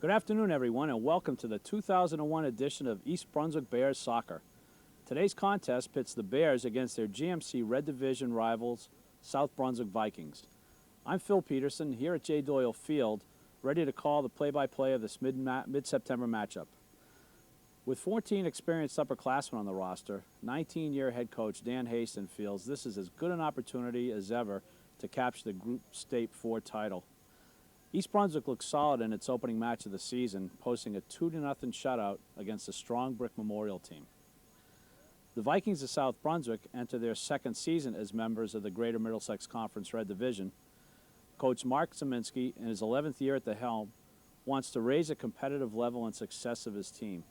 Good afternoon, everyone, and welcome to the 2001 edition of East Brunswick Bears Soccer. Today's contest pits the Bears against their GMC Red Division rivals, South Brunswick Vikings. I'm Phil Peterson here at J. Doyle Field, ready to call the play-by-play of this mid-September matchup. With 14 experienced upperclassmen on the roster, 19-year head coach Dan Haston feels this is as good an opportunity as ever to capture the Group State 4 title. East Brunswick looks solid in its opening match of the season, posting a 2-0 shutout against the strong Brick Memorial team. The Vikings of South Brunswick enter their second season as members of the Greater Middlesex Conference Red Division. Coach Mark Zeminski, in his 11th year at the helm, wants to raise the competitive level and success of his team.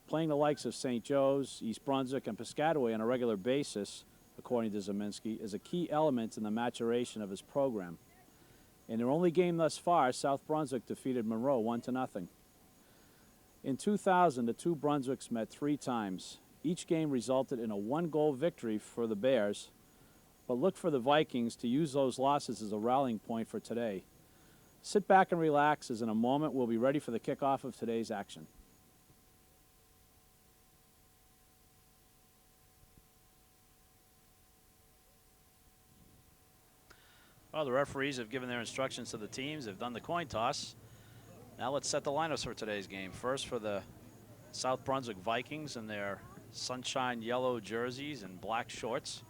Playing the likes of St. Joe's, East Brunswick, and Piscataway on a regular basis, according to Zeminski, is a key element in the maturation of his program. In their only game thus far, South Brunswick defeated Monroe 1-0. In 2000, the two Brunswicks met 3 times. Each game resulted in a 1-goal victory for the Bears, but look for the Vikings to use those losses as a rallying point for today. Sit back and relax, as in a moment we'll be ready for the kickoff of today's action. Well, the referees have given their instructions to the teams. They've done the coin toss. Now let's set the lineups for today's game. First, for the South Brunswick Vikings in their sunshine yellow jerseys and black shorts.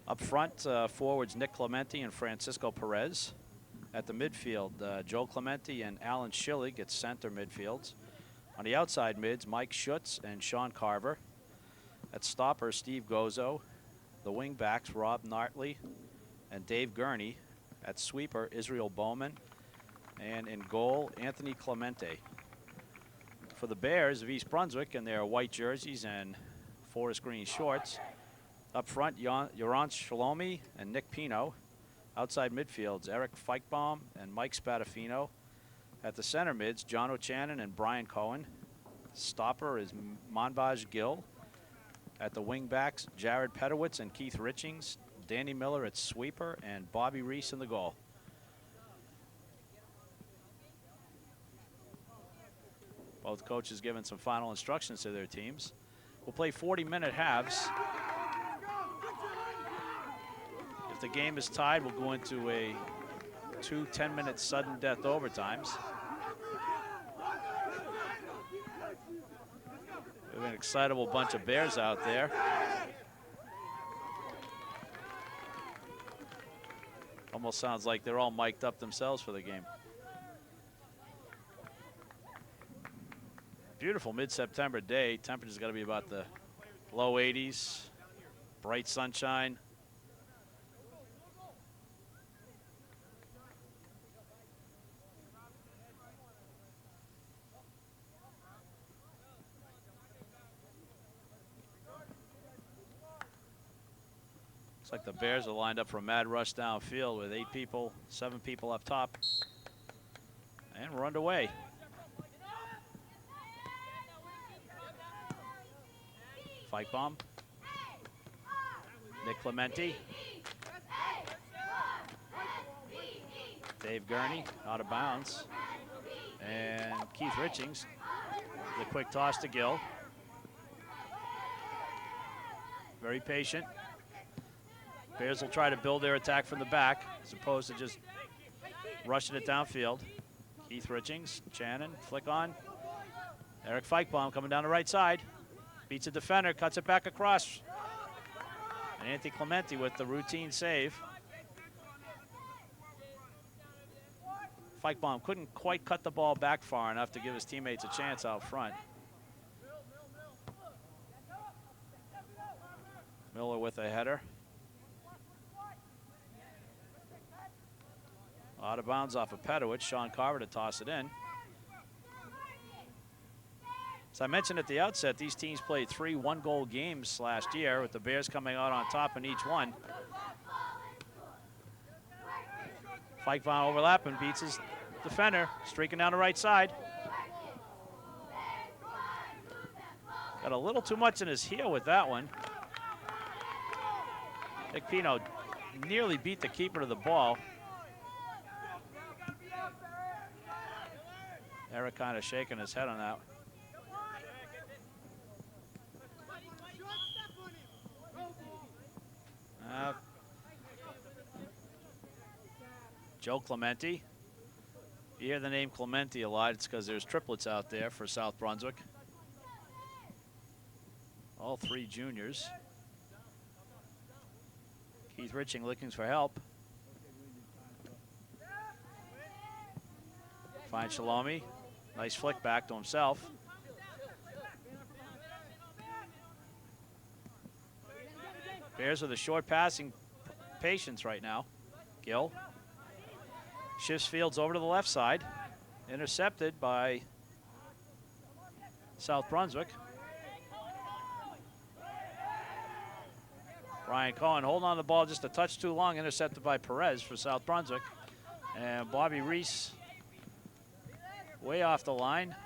Up front, forwards Nick Clementi and Francisco Perez. At the midfield, Joe Clementi and Alan Schillig at center midfields. On the outside mids, Mike Schutz and Sean Carver. At stopper, Steve Gozo. The wing backs, Rob Nartley and Dave Gurney. At sweeper, Israel Bowman. And in goal, Anthony Clemente. For the Bears of East Brunswick in their white jerseys and forest green shorts, up front, Yoran Shalomi and Nick Pino. Outside midfields, Eric Feichbaum and Mike Spadafino. At the center mids, John O'Shannon and Brian Cohen. Stopper is Monbaj Gill. At the wing backs, Jared Pedowitz and Keith Richings. Danny Miller at sweeper and Bobby Reese in the goal. Both coaches given some final instructions to their teams. We'll play 40-minute halves. If the game is tied, we'll go into a 2 10-minute sudden death overtimes. We have an excitable bunch of Bears out there. Almost sounds like they're all mic'd up themselves for the game. Beautiful mid-September day. Temperature's got to be about the low 80s. Bright sunshine. Looks like the Bears are lined up for a mad rush downfield with 8 people, 7 people up top. And we're underway. Feichbaum. Nick Clementi. Dave Gurney out of bounds. And Keith Richings. The quick toss to Gill. Very patient. Bears will try to build their attack from the back as opposed to just rushing it downfield. Keith Richings, Shannon, flick on. Eric Feichbaum coming down the right side. Beats a defender, cuts it back across. And Anthony Clementi with the routine save. Feichbaum couldn't quite cut the ball back far enough to give his teammates a chance out front. Miller with a header. Out of bounds off of Pedowitz. Sean Carver to toss it in. As I mentioned at the outset, these teams played 3 one-goal games last year, with the Bears coming out on top in each one. Feichbaum overlapping, beats his defender, streaking down the right side. Got a little too much in his heel with that one. Nick Pino nearly beat the keeper to the ball. Eric kind of shaking his head on that. Joe Clementi. You hear the name Clementi a lot. It's because there's triplets out there for South Brunswick. All three juniors. Keith Riching looking for help. Finds Shalomi. Nice flick back to himself. Bears with a short passing patience right now. Gill shifts fields over to the left side. Intercepted by South Brunswick. Brian Cohen holding on the ball just a touch too long. Intercepted by Perez for South Brunswick. And Bobby Reese way off the line.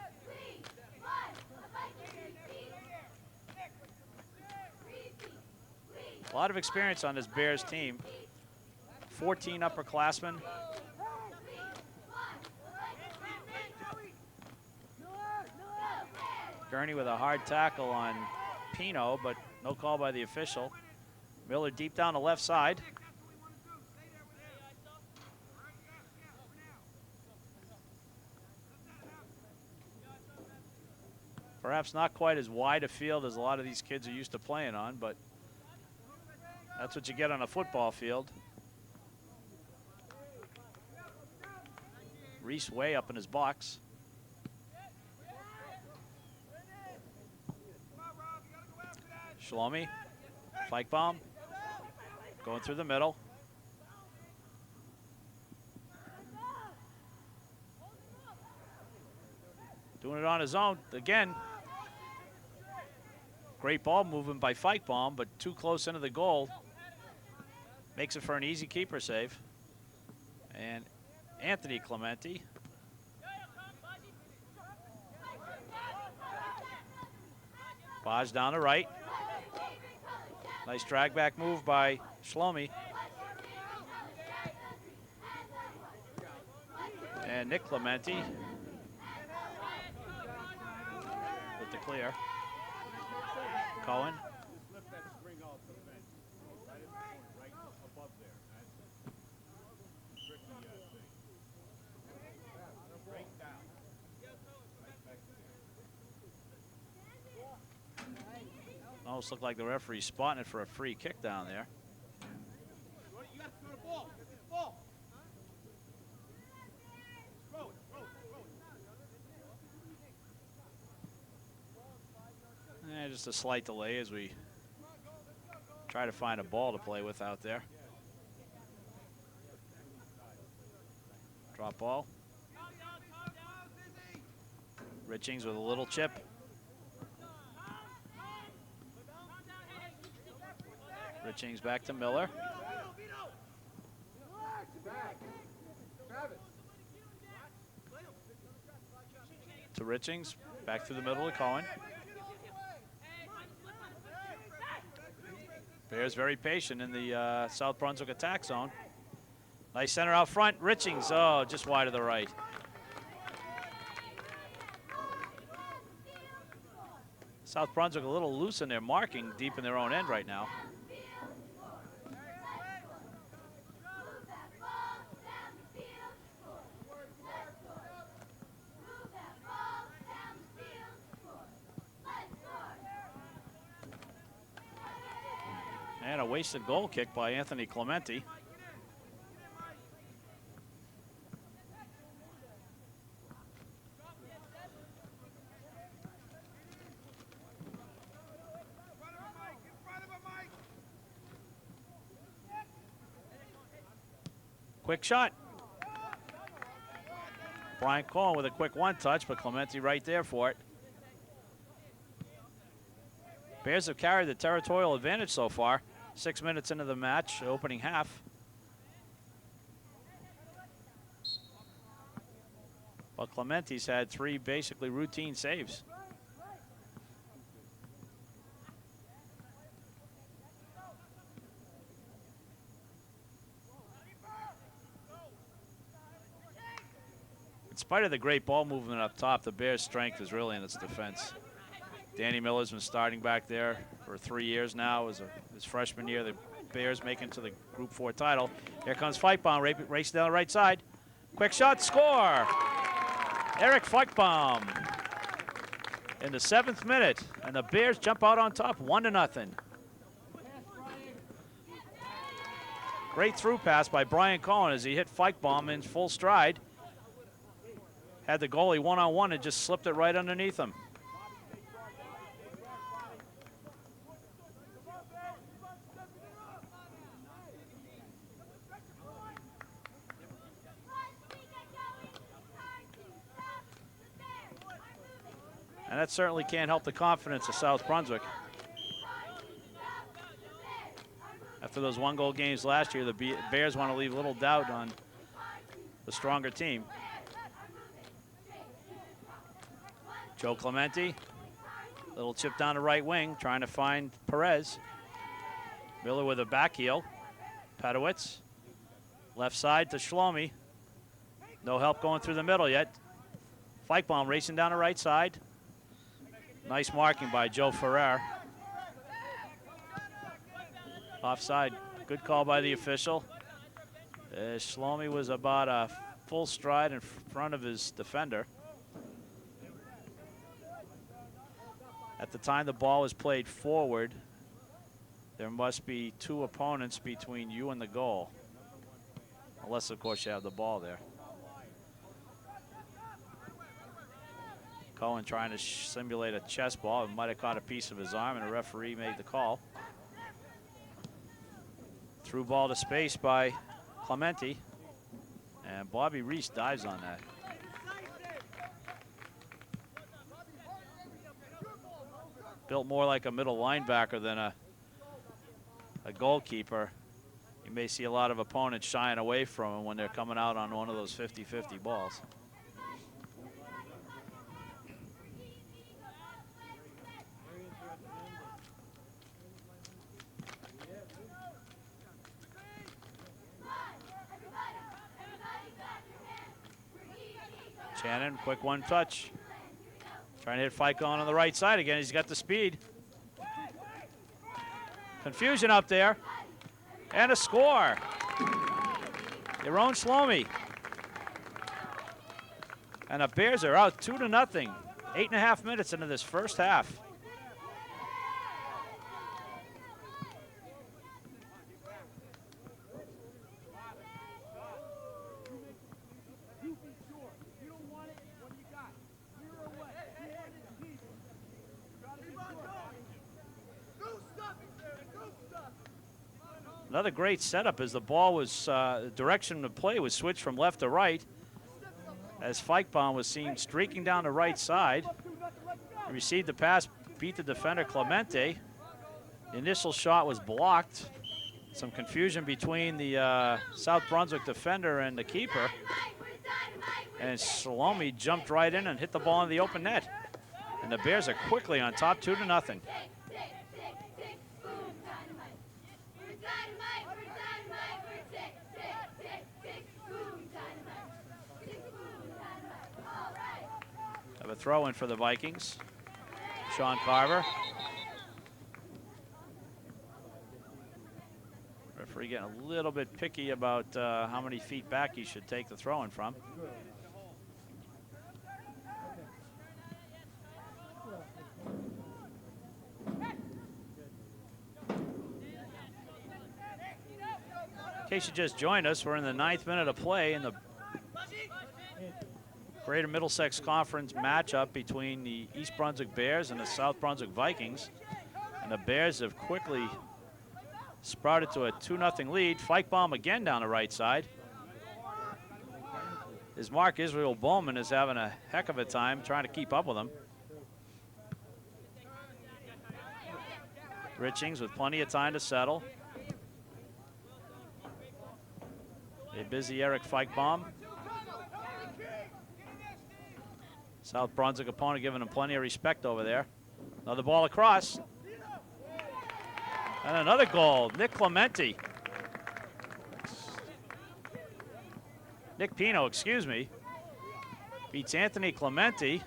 A lot of experience on this Bears team. 14 upperclassmen. Gurney with a hard tackle on Pino, but no call by the official. Miller deep down the left side. Perhaps not quite as wide a field as a lot of these kids are used to playing on, but that's what you get on a football field. Reese way up in his box. Shalomi, Feichbaum, going through the middle. Doing it on his own again. Great ball movement by Feichbaum, but too close into the goal. Makes it for an easy keeper save. And Anthony Clementi. Baj down the right. Nice drag back move by Shlomi. And Nick Clementi with the clear. Cohen. Almost looked like the referee spotting it for a free kick down there. And just a slight delay as we try to find a ball to play with out there. Drop ball. Richings with a little chip. Richings back to Miller. To Richings, back through the middle to Cohen. Bears very patient in the South Brunswick attack zone. Nice center out front. Richings, oh, just wide to the right. South Brunswick a little loose in their marking deep in their own end right now. And a wasted goal kick by Anthony Clementi. Quick shot. Brian Cohen with a quick one-touch, but Clementi right there for it. Bears have carried the territorial advantage so far. 6 minutes into the match, opening half. But Clementi's had 3 basically routine saves. In spite of the great ball movement up top, the Bears' strength is really in its defense. Danny Miller's been starting back there for 3 years now. It was his freshman year. The Bears making to the Group 4 title. Here comes Feitbaum, racing down the right side. Quick shot, score! Eric Feitbaum in the 7th minute, and the Bears jump out on top, 1-0. Great through pass by Brian Cohen as he hit Feitbaum in full stride. Had the goalie one-on-one and just slipped it right underneath him. And that certainly can't help the confidence of South Brunswick. After those 1-goal games last year, the Bears want to leave little doubt on the stronger team. Joe Clemente, little chip down the right wing, trying to find Perez. Miller with a back heel. Pedowitz, left side to Shlomi. No help going through the middle yet. Feitbaum racing down the right side. Nice marking by Joe Ferrer. Offside, good call by the official. Shlomi was about a full stride in front of his defender. At the time the ball was played forward, there must be 2 opponents between you and the goal. Unless, of course, you have the ball there. Cohen trying to simulate a chest ball. It might have caught a piece of his arm, and the referee made the call. Through ball to space by Clemente, and Bobby Reese dives on that. Built more like a middle linebacker than a goalkeeper. You may see a lot of opponents shying away from him when they're coming out on one of those 50-50 balls. Shannon, quick one touch. Trying to hit Feitbaum on the right side again. He's got the speed. Confusion up there. And a score. Yaron Shlomi. And the Bears are out 2-0. 8.5 minutes into this first half. Another great setup as the ball was, the direction of play was switched from left to right as Feitbaum was seen streaking down the right side. He received the pass, beat the defender Clemente. The initial shot was blocked. Some confusion between the South Brunswick defender and the keeper. And Shlomi jumped right in and hit the ball in the open net. And the Bears are quickly on top 2-0. Have a throw in for the Vikings. Sean Carver. Referee getting a little bit picky about how many feet back he should take the throw in from. In case you just joined us, we're in the 9th minute of play in the Greater Middlesex Conference matchup between the East Brunswick Bears and the South Brunswick Vikings. And the Bears have quickly sprouted to a 2-0 lead. Feitbaum again down the right side. His Mark Israel Bowman is having a heck of a time trying to keep up with him. Richings with plenty of time to settle. A busy Eric Feitbaum. South Brunswick opponent giving him plenty of respect over there. Another ball across. And another goal, Nick Clemente. Nick Pino, excuse me. beats Anthony Clementi.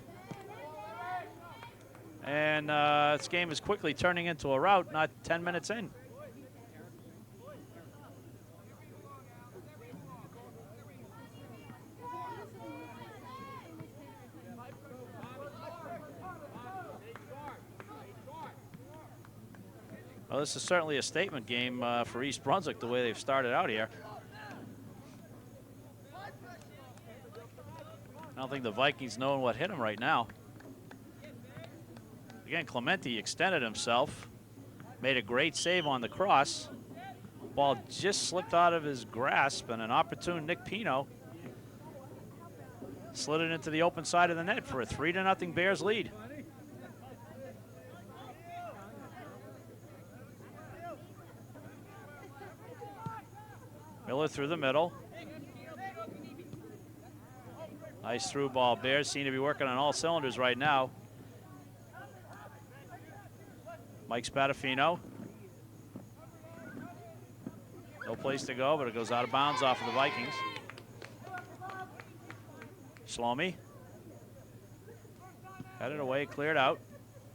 And this game is quickly turning into a rout, not 10 minutes in. Well, this is certainly a statement game for East Brunswick, the way they've started out here. I don't think the Vikings know what hit him right now. Again, Clementi extended himself, made a great save on the cross. Ball just slipped out of his grasp, and an opportune Nick Pino slid it into the open side of the net for a 3-0 Bears lead. Miller through the middle. Nice through ball. Bears seem to be working on all cylinders right now. Mike Spadafino. No place to go, but it goes out of bounds off of the Vikings. Shlomi. Headed away, cleared out.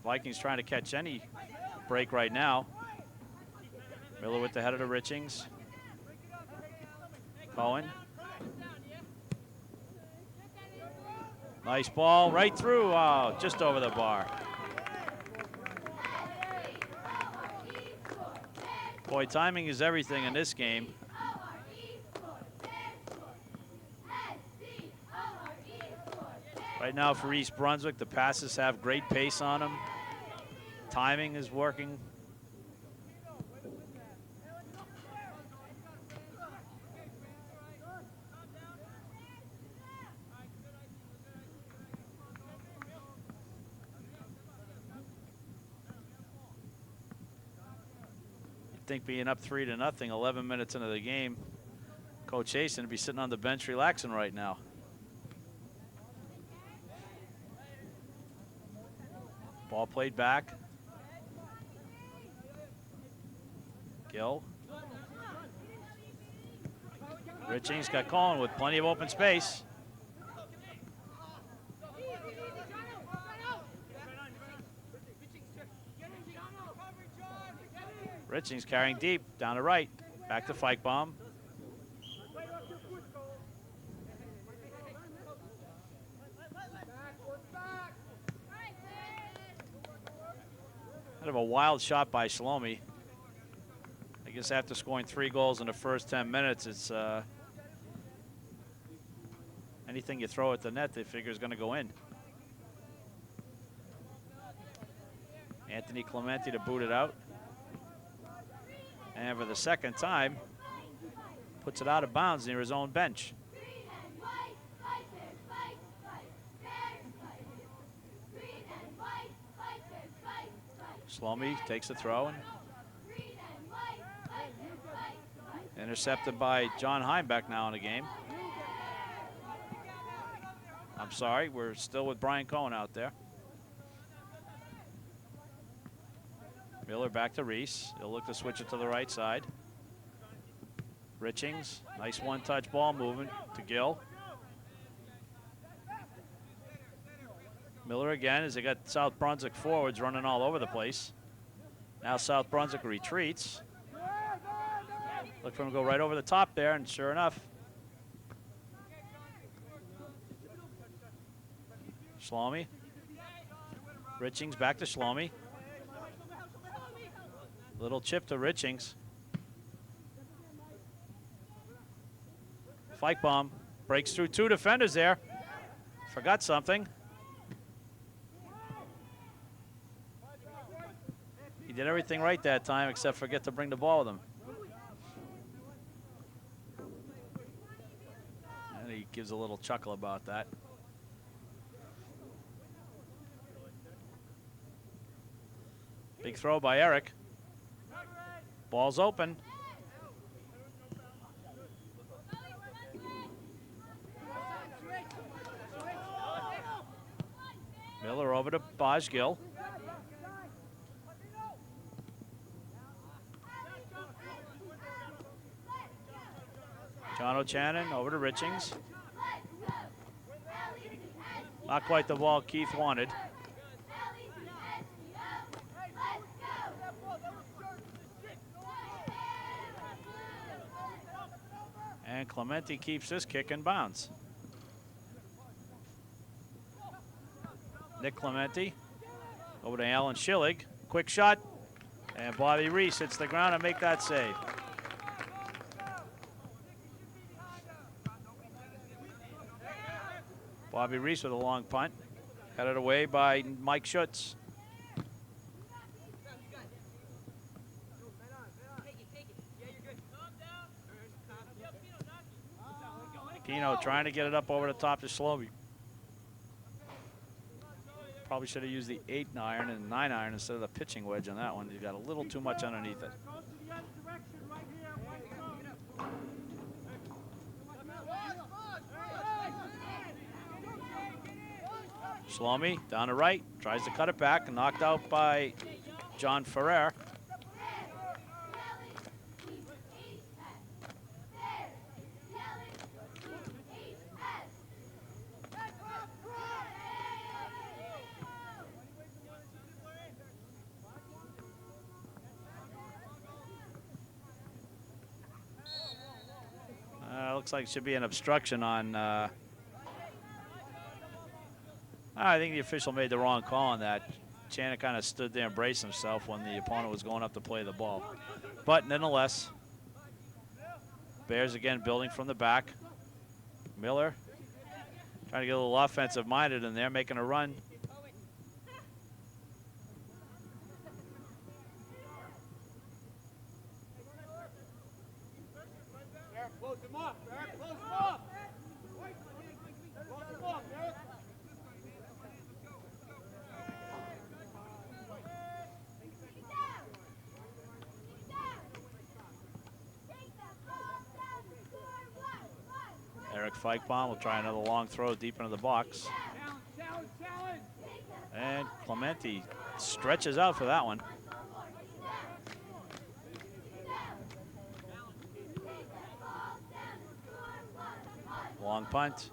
Vikings trying to catch any break right now. Miller with the header to Richings. Cohen. Nice ball right through. Oh, just over the bar. Boy, timing is everything in this game. Right now for East Brunswick, the passes have great pace on them. Timing is working. I think being up 3-0, 11 minutes into the game, Coach Hasten would be sitting on the bench relaxing right now. Ball played back. Gill. Richings got Cohen with plenty of open space. Richings carrying deep, down to right. Back to Feikbaum. Kind of a wild shot by Shlomi. I guess after scoring 3 goals in the first 10 minutes, it's anything you throw at the net, they figure is going to go in. Anthony Clementi to boot it out. And for the second time, puts it out of bounds near his own bench. Shlomi takes the throw and intercepted by John Heimbeck now in the game. I'm sorry, we're still with Brian Cohen out there. Miller back to Reese. He'll look to switch it to the right side. Richings, nice one-touch ball movement to Gill. Miller again as they got South Brunswick forwards running all over the place. Now South Brunswick retreats. Look for him to go right over the top there, and sure enough. Shlomi. Richings back to Shlomi. Little chip to Richings. Feikbaum breaks through 2 defenders there. Forgot something. He did everything right that time except forget to bring the ball with him. And he gives a little chuckle about that. Big throw by Eric. Ball's open. Miller over to Bajgill. John O'Shannon over to Richings. Not quite the ball Keith wanted. And Clementi keeps this kick in bounds. Nick Clementi over to Alan Schillig. Quick shot. And Bobby Reese hits the ground and make that save. Bobby Reese with a long punt. Headed away by Mike Schutz. Pino trying to get it up over the top to Shlomi. Probably should have used the 8-iron and 9-iron instead of the pitching wedge on that one. You got a little too much underneath it. Shlomi down the right, tries to cut it back, and knocked out by John Ferrer. Looks like it should be an obstruction on. I think the official made the wrong call on that. Channing kind of stood there and braced himself when the opponent was going up to play the ball. But nonetheless, Bears again building from the back. Miller trying to get a little offensive minded in there, making a run. Eric Feichbaum will try another long throw deep into the box. And Clementi stretches out for that one. Long punt.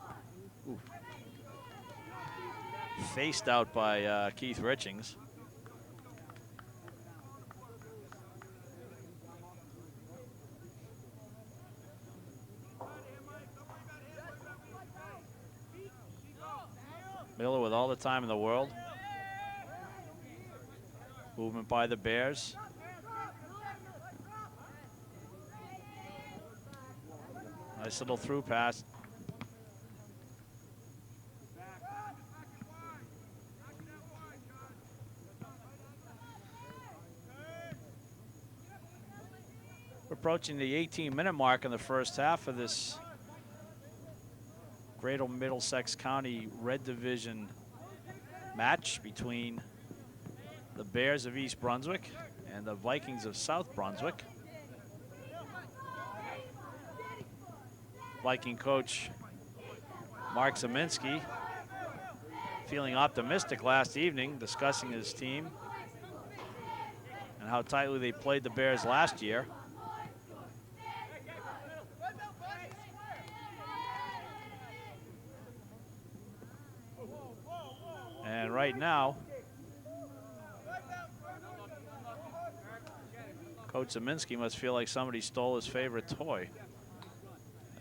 Ooh. Faced out by Keith Richings. Miller with all the time in the world. Movement by the Bears. Nice little through pass. We're approaching the 18-minute mark in the first half of this Greater Middlesex County Red Division match between the Bears of East Brunswick and the Vikings of South Brunswick. Viking coach Mark Zeminski feeling optimistic last evening, discussing his team and how tightly they played the Bears last year. And right now, Coach Zeminski must feel like somebody stole his favorite toy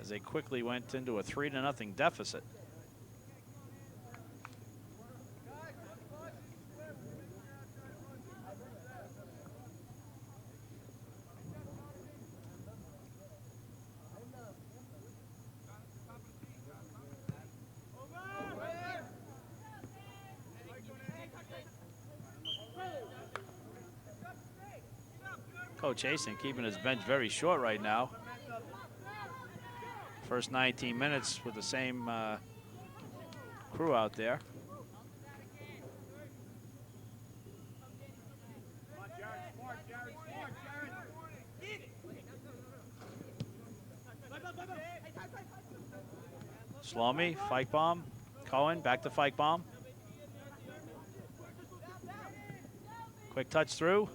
as they quickly went into a 3-0 deficit. Coach Hastings keeping his bench very short right now. First 19 minutes with the same crew out there. Shlomi, Feichbaum, Cohen, back to Feichbaum. Quick touch through.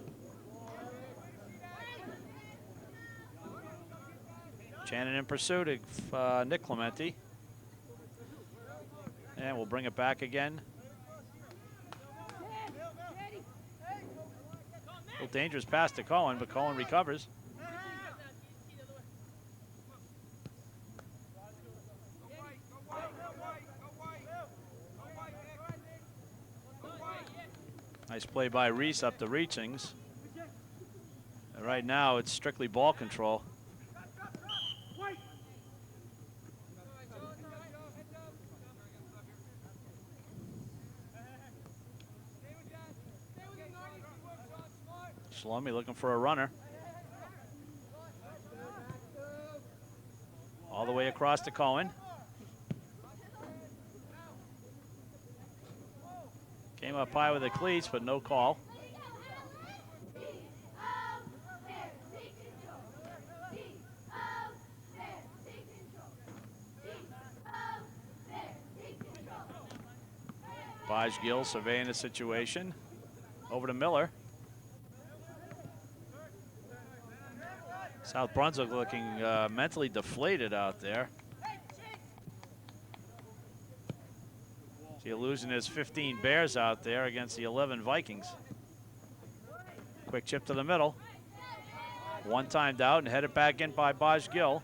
Channing in pursuit of Nick Clementi. And we'll bring it back again. A little dangerous pass to Cohen, but Cohen recovers. Nice play by Reese up the reachings. And right now, it's strictly ball control. Shlomi looking for a runner. All the way across to Cohen. Came up high with the cleats, but no call. Baj Gill surveying the situation. Over to Miller. South Brunswick looking mentally deflated out there. He's losing his 15 Bears out there against the 11 Vikings. Quick chip to the middle. One timed out and headed back in by Baj Gill.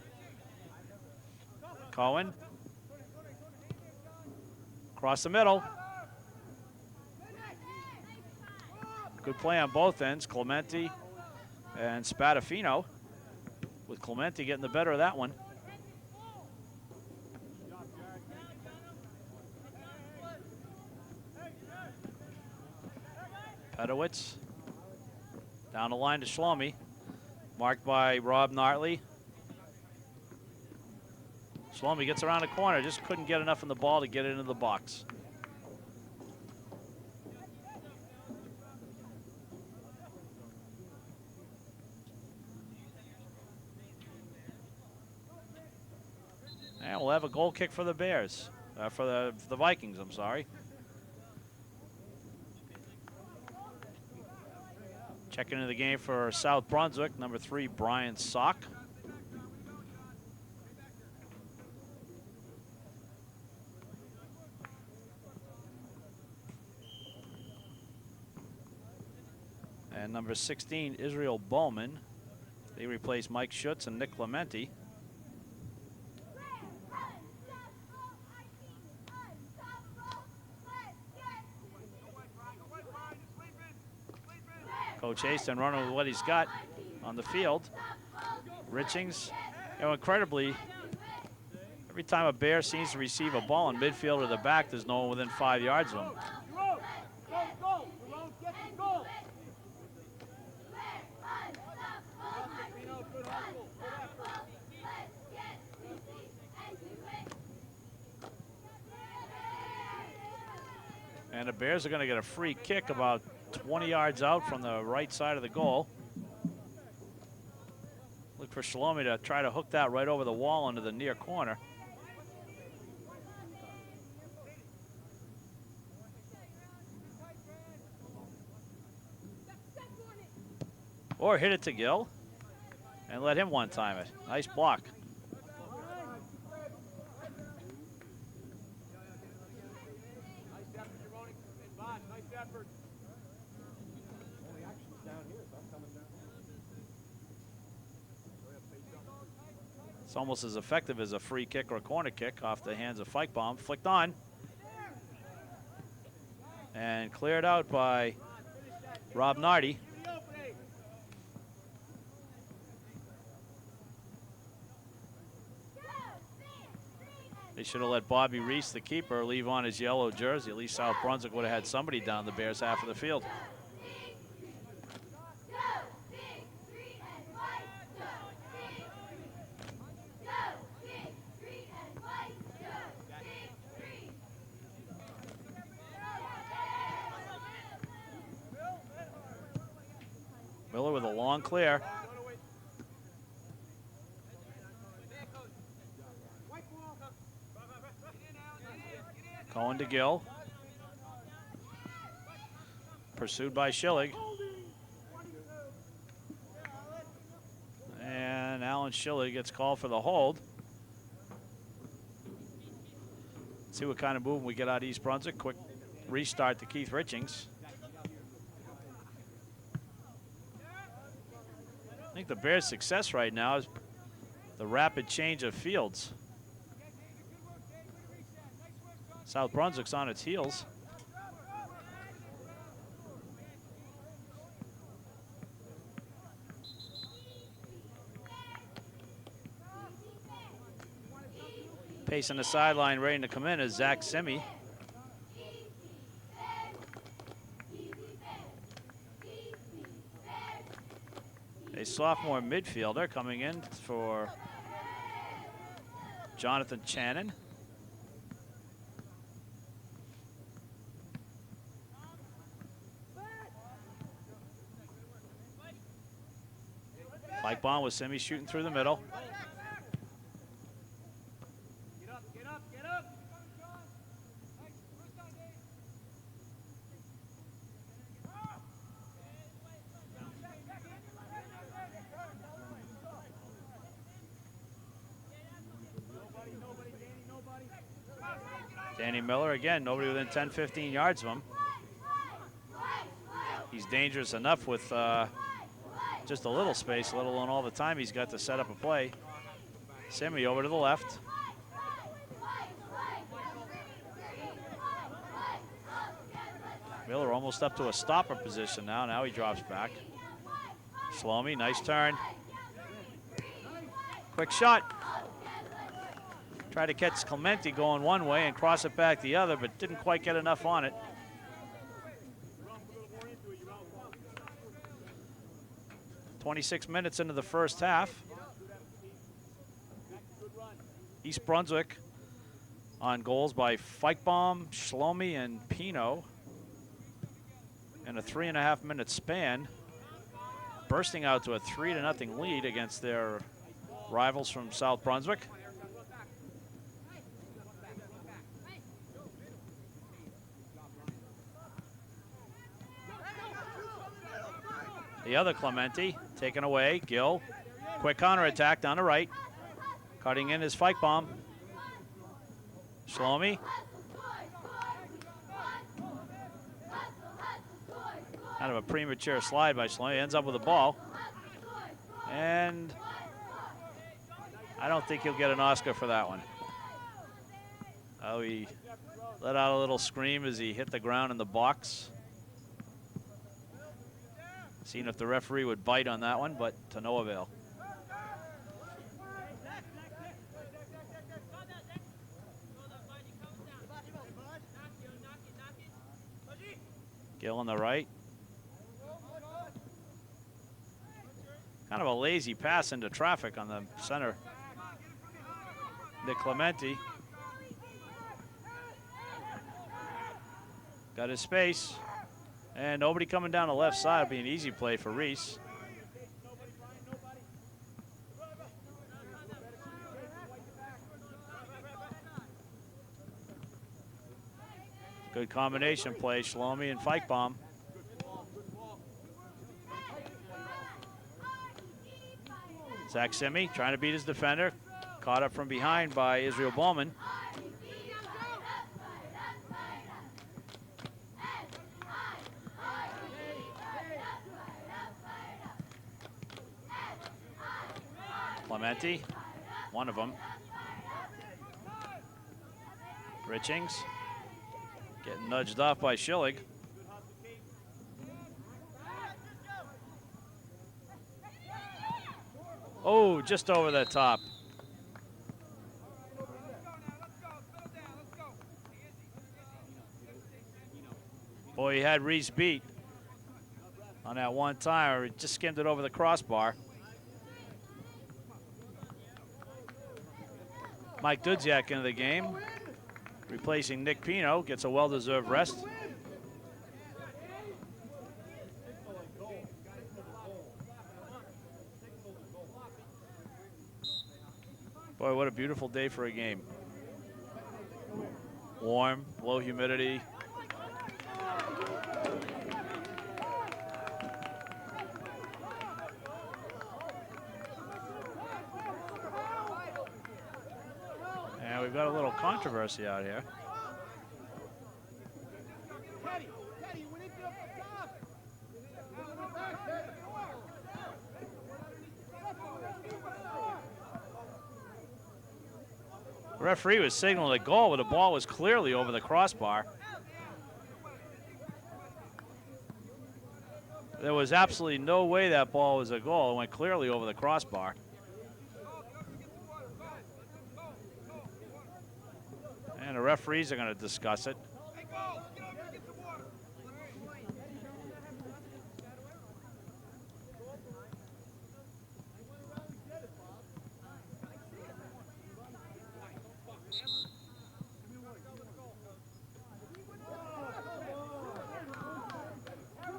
Cohen. Across the middle. Good play on both ends. Clementi and Spadafino, with Clementi getting the better of that one. Pedowitz down the line to Shlomi, marked by Rob Nartley. Shlomi gets around the corner, just couldn't get enough in the ball to get it into the box. And we'll have a goal kick for the Bears, for the Vikings, I'm sorry. Checking into the game for South Brunswick, number 3, Brian Sock. And number 16, Israel Bowman. They replace Mike Schutz and Nick Clementi. Coach Haston running with what he's got on the field. Richings, incredibly, every time a Bear seems to receive a ball in midfield or the back, there's no one within 5 yards of him. And the Bears are going to get a free kick about 20 yards out from the right side of the goal. Look for Shlomi to try to hook that right over the wall into the near corner. Or hit it to Gill and let him one-time it. Nice block. It's almost as effective as a free kick or a corner kick off the hands of Feichbaum. Flicked on. And cleared out by Rob Nardi. They should have let Bobby Reese, the keeper, leave on his yellow jersey. At least South Brunswick would have had somebody down the Bears' half of the field. Miller with a long clear. Cohen to Gill. Pursued by Schillig. And Alan Schillig gets called for the hold. See what kind of movement we get out of East Brunswick. Quick restart to Keith Richings. I think the Bears' success right now is the rapid change of fields. South Brunswick's on its heels. Pacing the sideline, ready to come in is Zach Simi. A sophomore midfielder coming in for Jonathan Channon. Mike Bond with Simi shooting through the middle. Danny Miller, again, nobody within 10, 15 yards of him. He's dangerous enough with just a little space, let alone all the time he's got to set up a play. Simi over to the left. Miller almost up to a stopper position now. Now he drops back. Shlomi, nice turn. Quick shot. Tried to catch Clemente going one way and cross it back the other, but didn't quite get enough on it. "26 minutes into the first half. East Brunswick on goals by Feichbaum, Shlomi, and Pino in a 3.5-minute span, bursting out to a 3-0 lead against their rivals from South Brunswick. The other Clemente taken away. Gill, quick counterattack down the right. Cutting in is Feichbaum. Shlomi. Kind of a premature slide by Shlomi. Ends up with the ball. And I don't think he'll get an Oscar for that one. Oh, he let out a little scream as he hit the ground in the box. Seeing if the referee would bite on that one, but to no avail. Gill on the right. Kind of a lazy pass into traffic on the center. Nick Clemente. Got his space. And nobody coming down the left side. It'll be an easy play for Reese. Good combination play, Shlomi and Feichbaum. Zach Simi trying to beat his defender. Caught up from behind by Israel Bowman. Clemente, one of them. Richings getting nudged off by Schillig. Oh, just over the top. Boy, he had Reese beat on that one time, or he just skimmed it over the crossbar. Mike Dudziak into the game, replacing Nick Pino, gets a well-deserved rest. Boy, what a beautiful day for a game. Warm, low humidity. We've got a little controversy out here. The referee was signaling a goal, but the ball was clearly over the crossbar. There was absolutely no way that ball was a goal. It went clearly over the crossbar. And the referees are going to discuss it.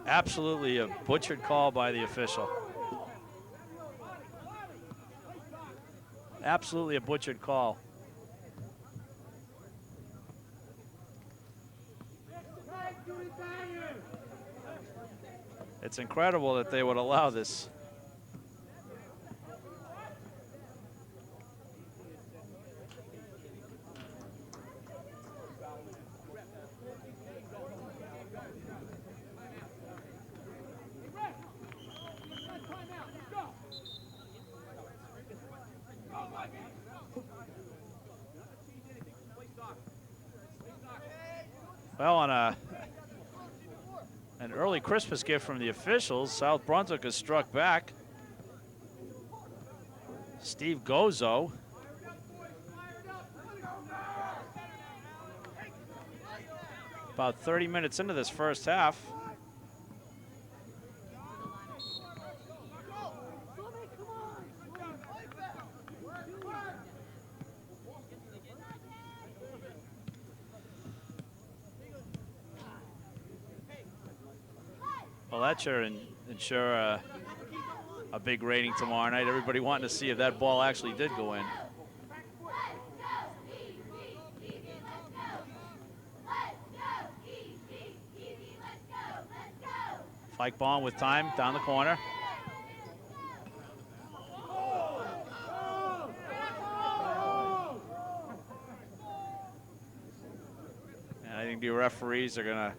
Absolutely a butchered call by the official. Absolutely a butchered call. It's incredible that they would allow this. Well, on an early Christmas gift from the officials, South Brunswick has struck back. Steve Gozo. About 30 minutes into this first half. Well, that sure ensure a big rating tomorrow night. Everybody wanting to see if that ball actually did go in. Feichbaum with time down the corner. And I think the referees are going to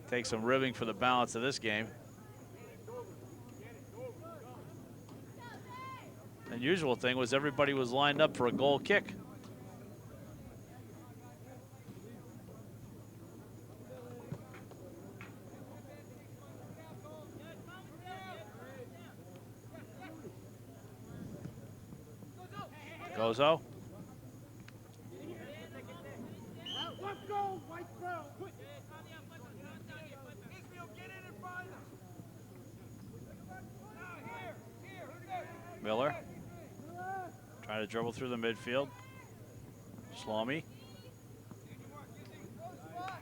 take some ribbing for the balance of this game. The unusual thing was everybody was lined up for a goal kick. Gozo. Miller trying to dribble through the midfield. Shlomi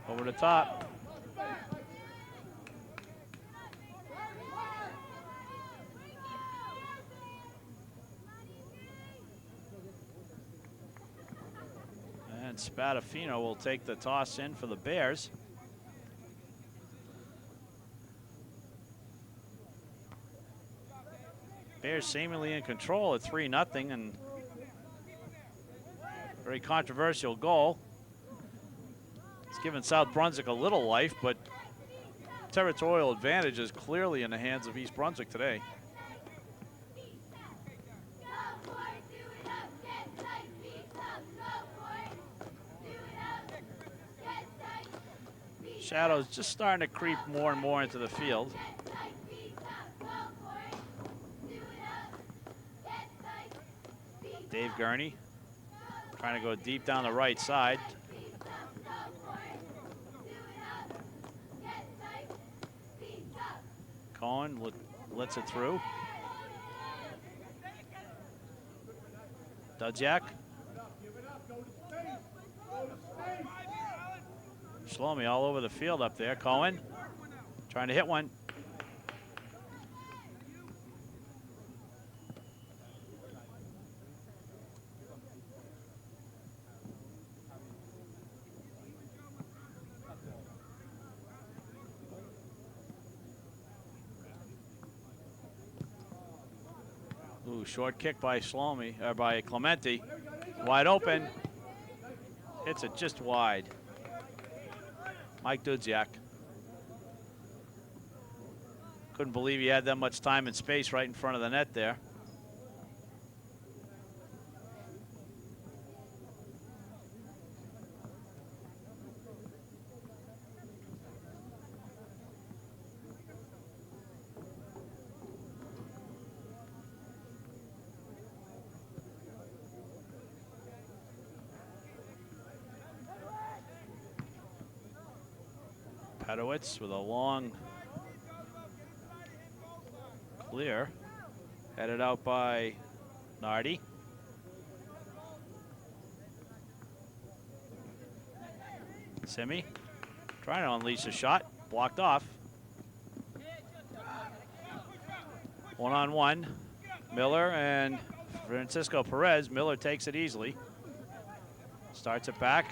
over the top. And Spadafino will take the toss in for the Bears. Bears seemingly in control at 3-0, and very controversial goal. It's given South Brunswick a little life, but territorial advantage is clearly in the hands of East Brunswick today. Shadows just starting to creep more and more into the field. Dave Gurney trying to go deep down the right side. Cohen lets it through. Dudziak. Shlomi all over the field up there. Cohen trying to hit one. Ooh, short kick by Shlomi, or by Clementi. Wide open. Hits it just wide. Mike Dudziak. Couldn't believe he had that much time and space right in front of the net there. Pedowitz with a long clear. Headed out by Nardi. Simi trying to unleash a shot. Blocked off. One-on-one. Miller and Francisco Perez. Miller takes it easily. Starts it back.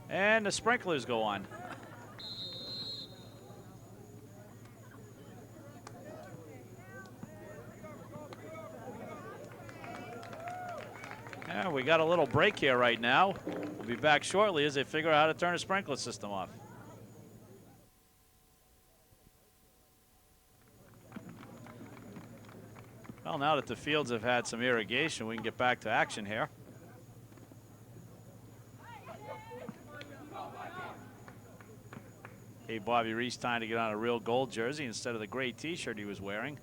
And the sprinklers go on. Yeah, we got a little break here right now. We'll be back shortly as they figure out how to turn a sprinkler system off. Well, now that the fields have had some irrigation, we can get back to action here. Hey, Bobby Reese time to get on a real gold jersey instead of the gray t-shirt he was wearing.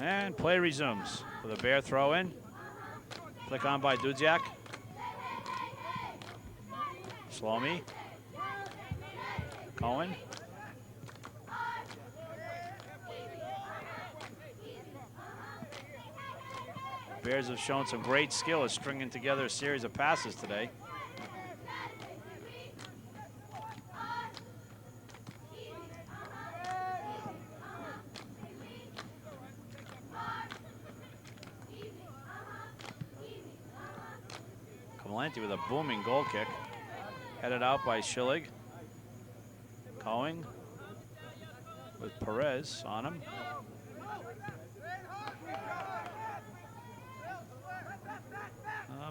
And play resumes with a Bear throw in. Flick on by Dudziak. Slomi. Cohen. Bears have shown some great skill at stringing together a series of passes today. With a booming goal kick. Headed out by Schillig. Cohen with Perez on him.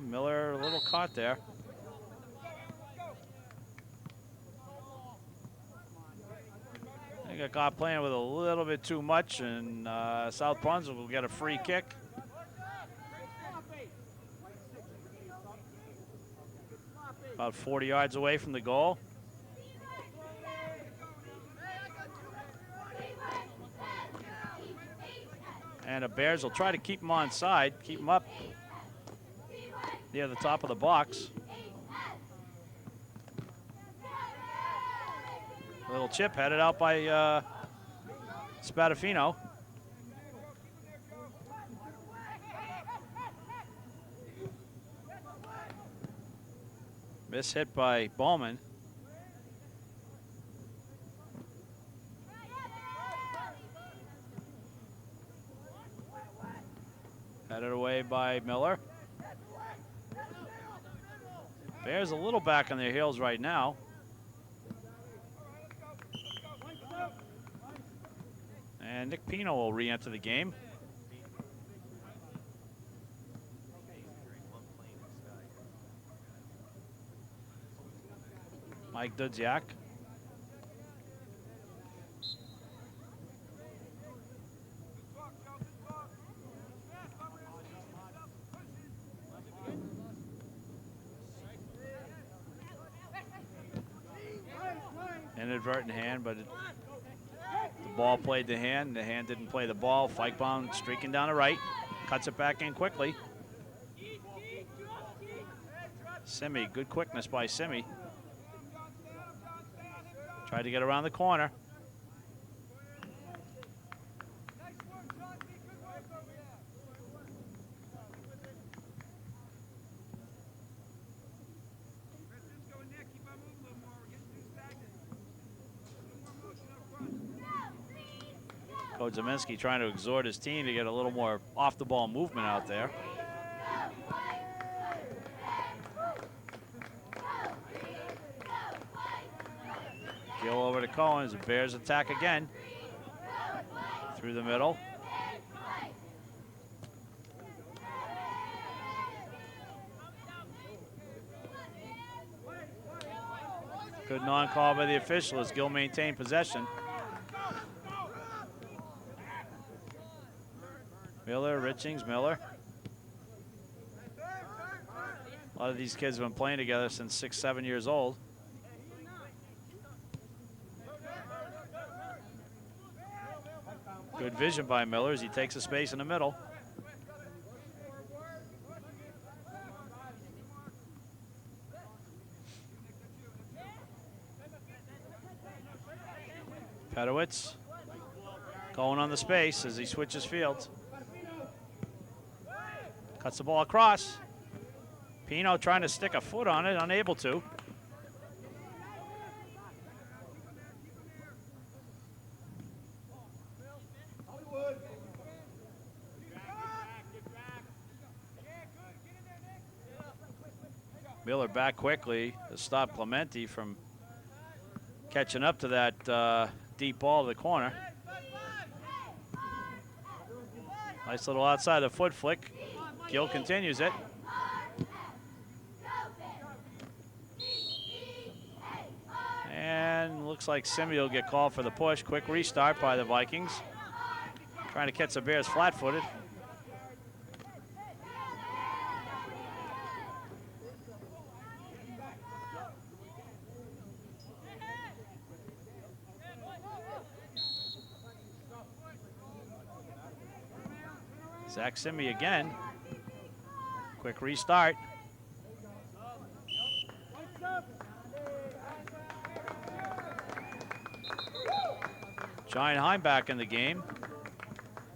Miller a little caught there. I think I got playing with a little bit too much, and South Brunswick will get a free kick. About 40 yards away from the goal. And the Bears will try to keep him on side, keep him up near the top of the box. A little chip headed out by Spadafino. Miss hit by Bowman. Headed away by Miller. Bears a little back on their heels right now. And Nick Pino will re-enter the game. Mike Dudziak. Inadvertent hand, but the ball played the hand. The hand didn't play the ball. Feichbaum streaking down the right. Cuts it back in quickly. Simi, good quickness by Simi. Tried to get around the corner. Coach Zeminski trying to exhort his team to get a little more off-the-ball movement out there. Gill over to Cohen as the Bears attack again. Through the middle. Good non-call by the official as Gill maintained possession. Miller, Richings, Miller. A lot of these kids have been playing together since 6, 7 years old. Good vision by Miller as he takes a space in the middle. Pedowitz going on the space as he switches fields. Cuts the ball across. Pino trying to stick a foot on it, unable to. Miller back quickly to stop Clementi from catching up to that deep ball to the corner. Nice little outside the foot flick. Gill continues it. And looks like Simi will get called for the push. Quick restart by the Vikings. Trying to catch the Bears flat-footed. Zach Simi again. Quick restart. Giant Heim back in the game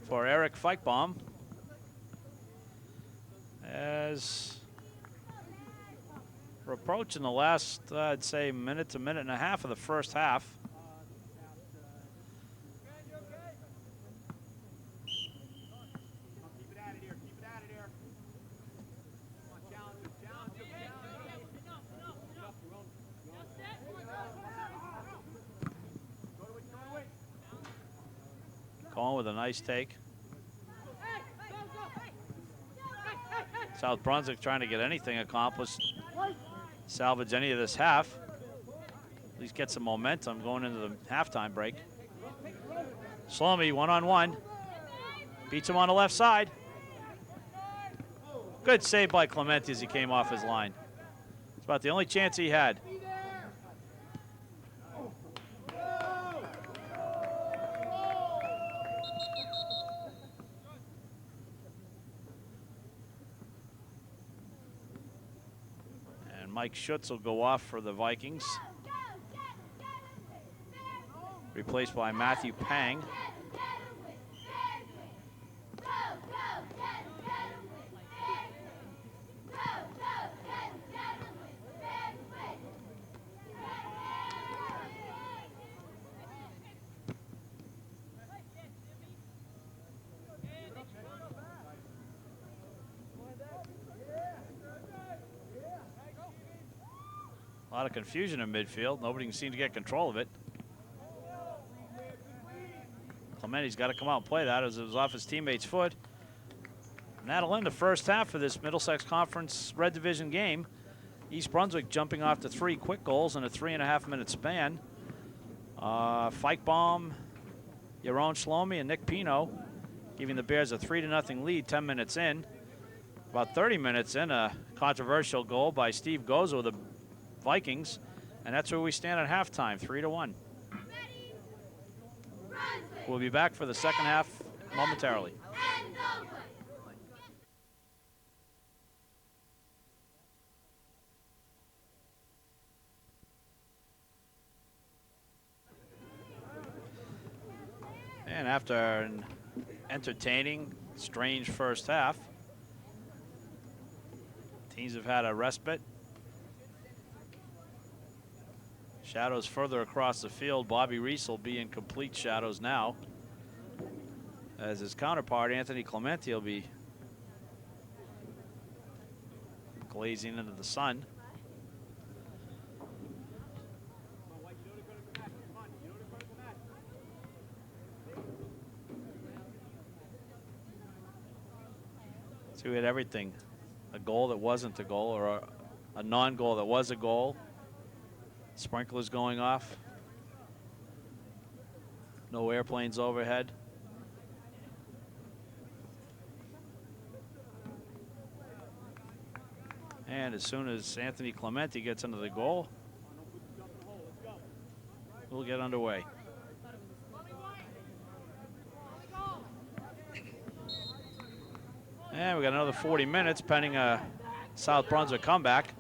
for Eric Feichbaum. As we're approaching the last, I'd say, minute to minute and a half of the first half. Going with a nice take. South Brunswick trying to get anything accomplished, salvage any of this half. At least get some momentum going into the halftime break. Slomi one-on-one. Beats him on the left side. Good save by Clementi as he came off his line. It's about the only chance he had. Mike Schutz will go off for the Vikings. Replaced by Matthew Pang. A lot of confusion in midfield. Nobody can seem to get control of it. Clementi's got to come out and play that as it was off his teammate's foot. And that'll end the first half of this Middlesex Conference Red Division game. East Brunswick jumping off to 3 quick goals in a 3.5-minute span. Feichbaum, Yaron Shlomi, and Nick Pino giving the Bears a 3-0 lead 10 minutes in. About 30 minutes in, a controversial goal by Steve Gozo of the Vikings, and that's where we stand at halftime, 3-1. We'll be back for the second half momentarily. And after an entertaining, strange first half, teams have had a respite. Shadows further across the field. Bobby Reese will be in complete shadows now, as his counterpart, Anthony Clementi, will be glazing into the sun. So we had everything. A goal that wasn't a goal, or a non-goal that was a goal. Sprinklers going off. No airplanes overhead. And as soon as Anthony Clementi gets into the goal, we'll get underway. And we got another 40 minutes pending a South Brunswick comeback.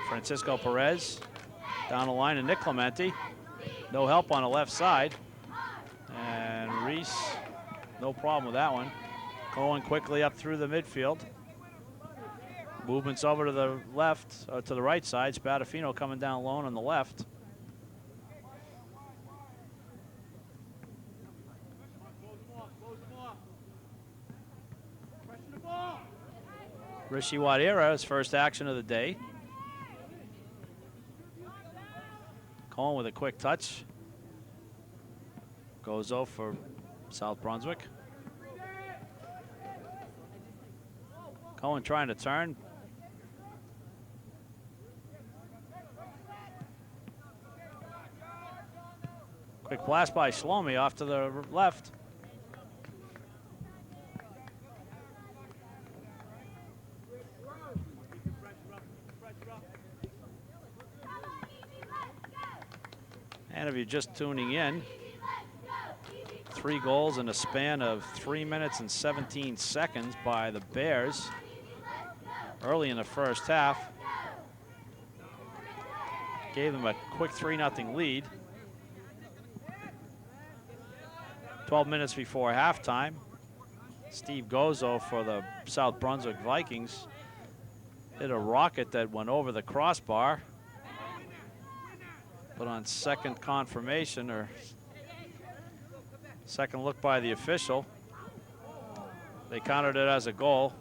Francisco Perez down the line to Nick Clementi. No help on the left side. And Reese, no problem with that one. Going quickly up through the midfield. Movements over to the left, or to the right side. Spadafino coming down lone on the left. Rishi Wadira, his first action of the day. Cohen with a quick touch. Gozo for South Brunswick. Cohen trying to turn. Quick blast by Shlomi off to the left. And if you're just tuning in, 3 goals in a span of 3 minutes and 17 seconds by the Bears early in the first half. Gave them a quick 3-0 lead. 12 minutes before halftime, Steve Gozo for the South Brunswick Vikings hit a rocket that went over the crossbar. But on second confirmation, or second look by the official, they counted it as a goal.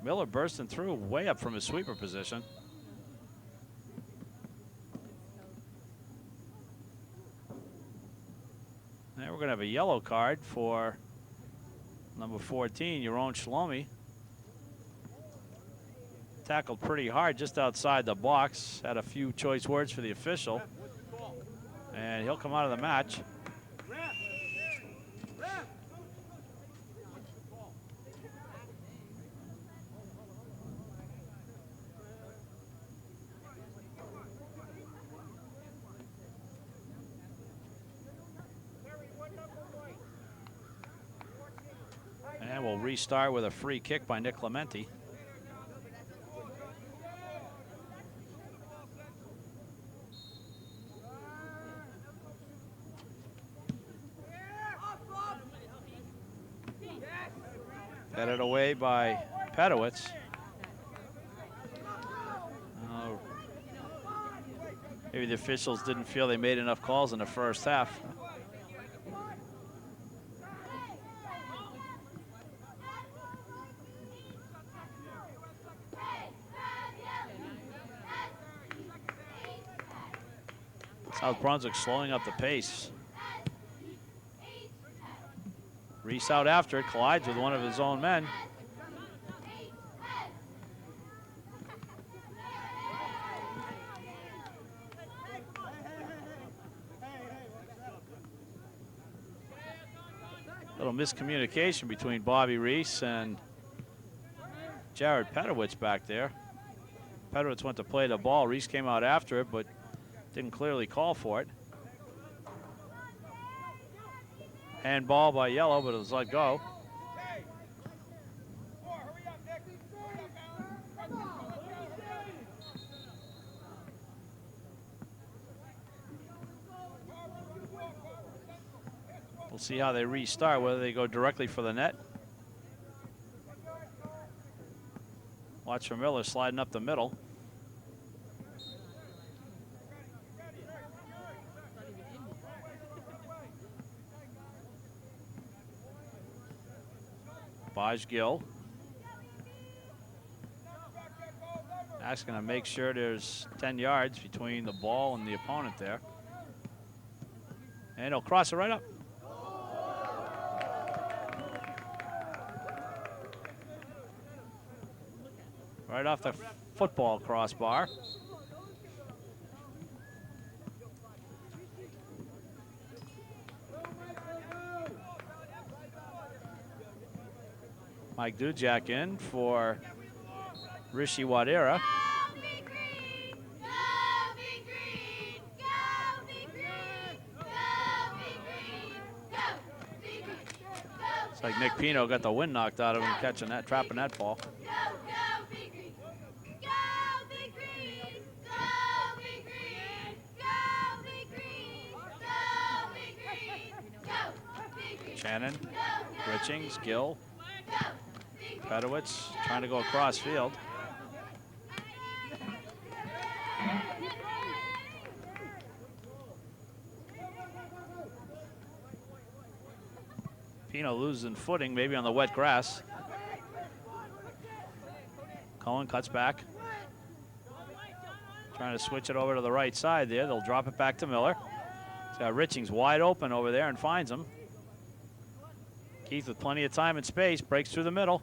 Miller bursting through way up from his sweeper position. And we're going to have a yellow card for number 14, Yaron Shlomi. Tackled pretty hard just outside the box. Had a few choice words for the official. And he'll come out of the match. And we'll restart with a free kick by Nick Clementi. Headed away by Pedowitz. Maybe the officials didn't feel they made enough calls in the first half. South Brunswick slowing up the pace. Reese out after it, collides with one of his own men. Little miscommunication between Bobby Reese and Jared Pedowitz back there. Pedowitz went to play the ball. Reese came out after it, but didn't clearly call for it. Handball by Yellow, but it was let go. We'll see how they restart, whether they go directly for the net. Watch for Miller sliding up the middle. Baj Gill asking to make sure there's 10 yards between the ball and the opponent there. And he'll cross it right up. Right off the football crossbar. Mike Dujak in for Rishi Wadera. It's like Nick Pino got the wind knocked out of him catching that, trapping that ball. Shannon, Richings, Gill, Pedowitz trying to go across field. Pino losing footing, maybe on the wet grass. Cohen cuts back. Trying to switch it over to the right side there. They'll drop it back to Miller. He's got Richings wide open over there and finds him. Keith with plenty of time and space, breaks through the middle.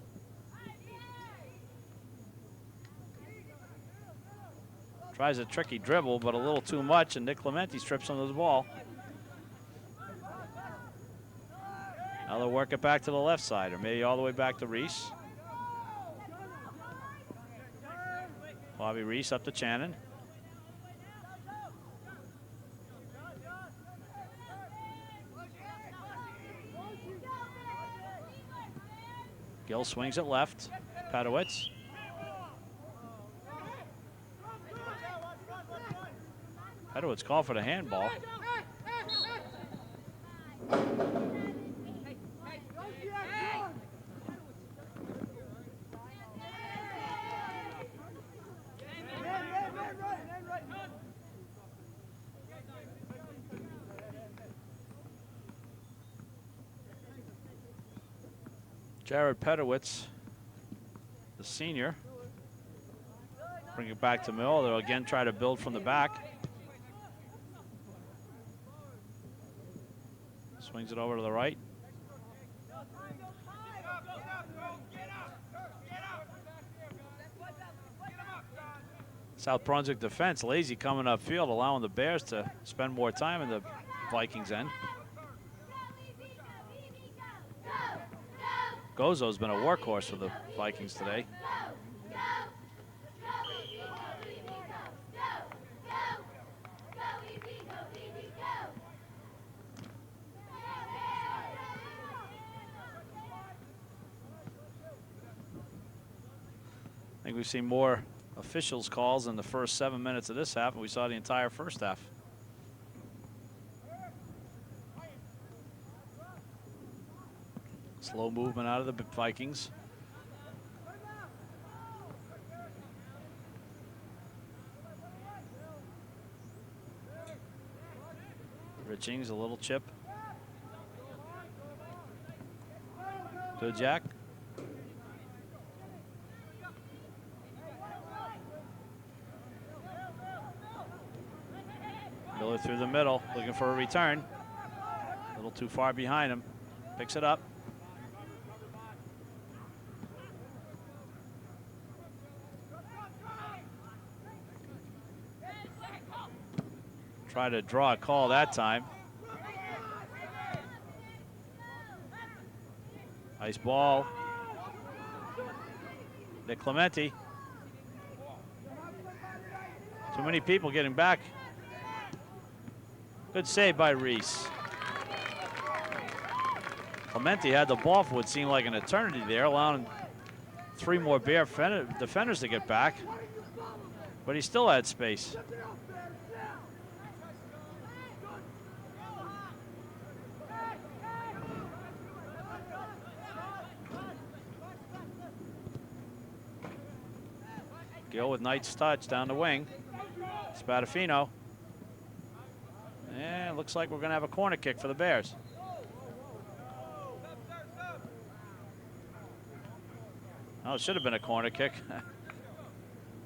Tries a tricky dribble, but a little too much, and Nick Clementi strips on the ball. Now they'll work it back to the left side, or maybe all the way back to Reese. Bobby Reese up to Channon. Gill swings it left. Pedowitz. Pedowitz called for the handball. Jared Pedowitz, the senior. Bring it back to Mill. They'll again try to build from the back. Swings it over to the right. South Brunswick defense lazy coming upfield, allowing the Bears to spend more time in the Vikings end. Gozo's been a workhorse for the Vikings today. I think we've seen more officials calls in the first 7 minutes of this half than we saw the entire first half. Slow movement out of the Vikings. Richings, a little chip. Dujak. Miller through the middle, looking for a return. A little too far behind him. Picks it up. Try to draw a call that time. Nice ball. Nick Clementi. Too many people getting back. Good save by Reese. Clementi had the ball for what seemed like an eternity there, allowing 3 more Bear defenders to get back. But he still had space. Gill with Knight's touch down the wing. Spadafino. And it looks like we're going to have a corner kick for the Bears. Oh, it should have been a corner kick. I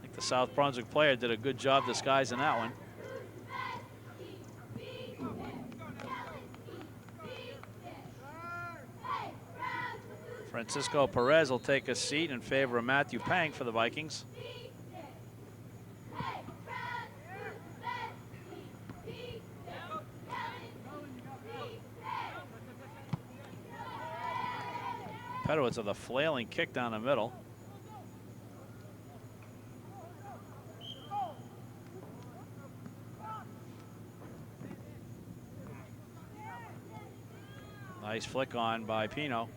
think the South Brunswick player did a good job disguising that one. Francisco Perez will take a seat in favor of Matthew Pang for the Vikings. Pedowitz with a flailing kick down the middle. Nice flick on by Pino.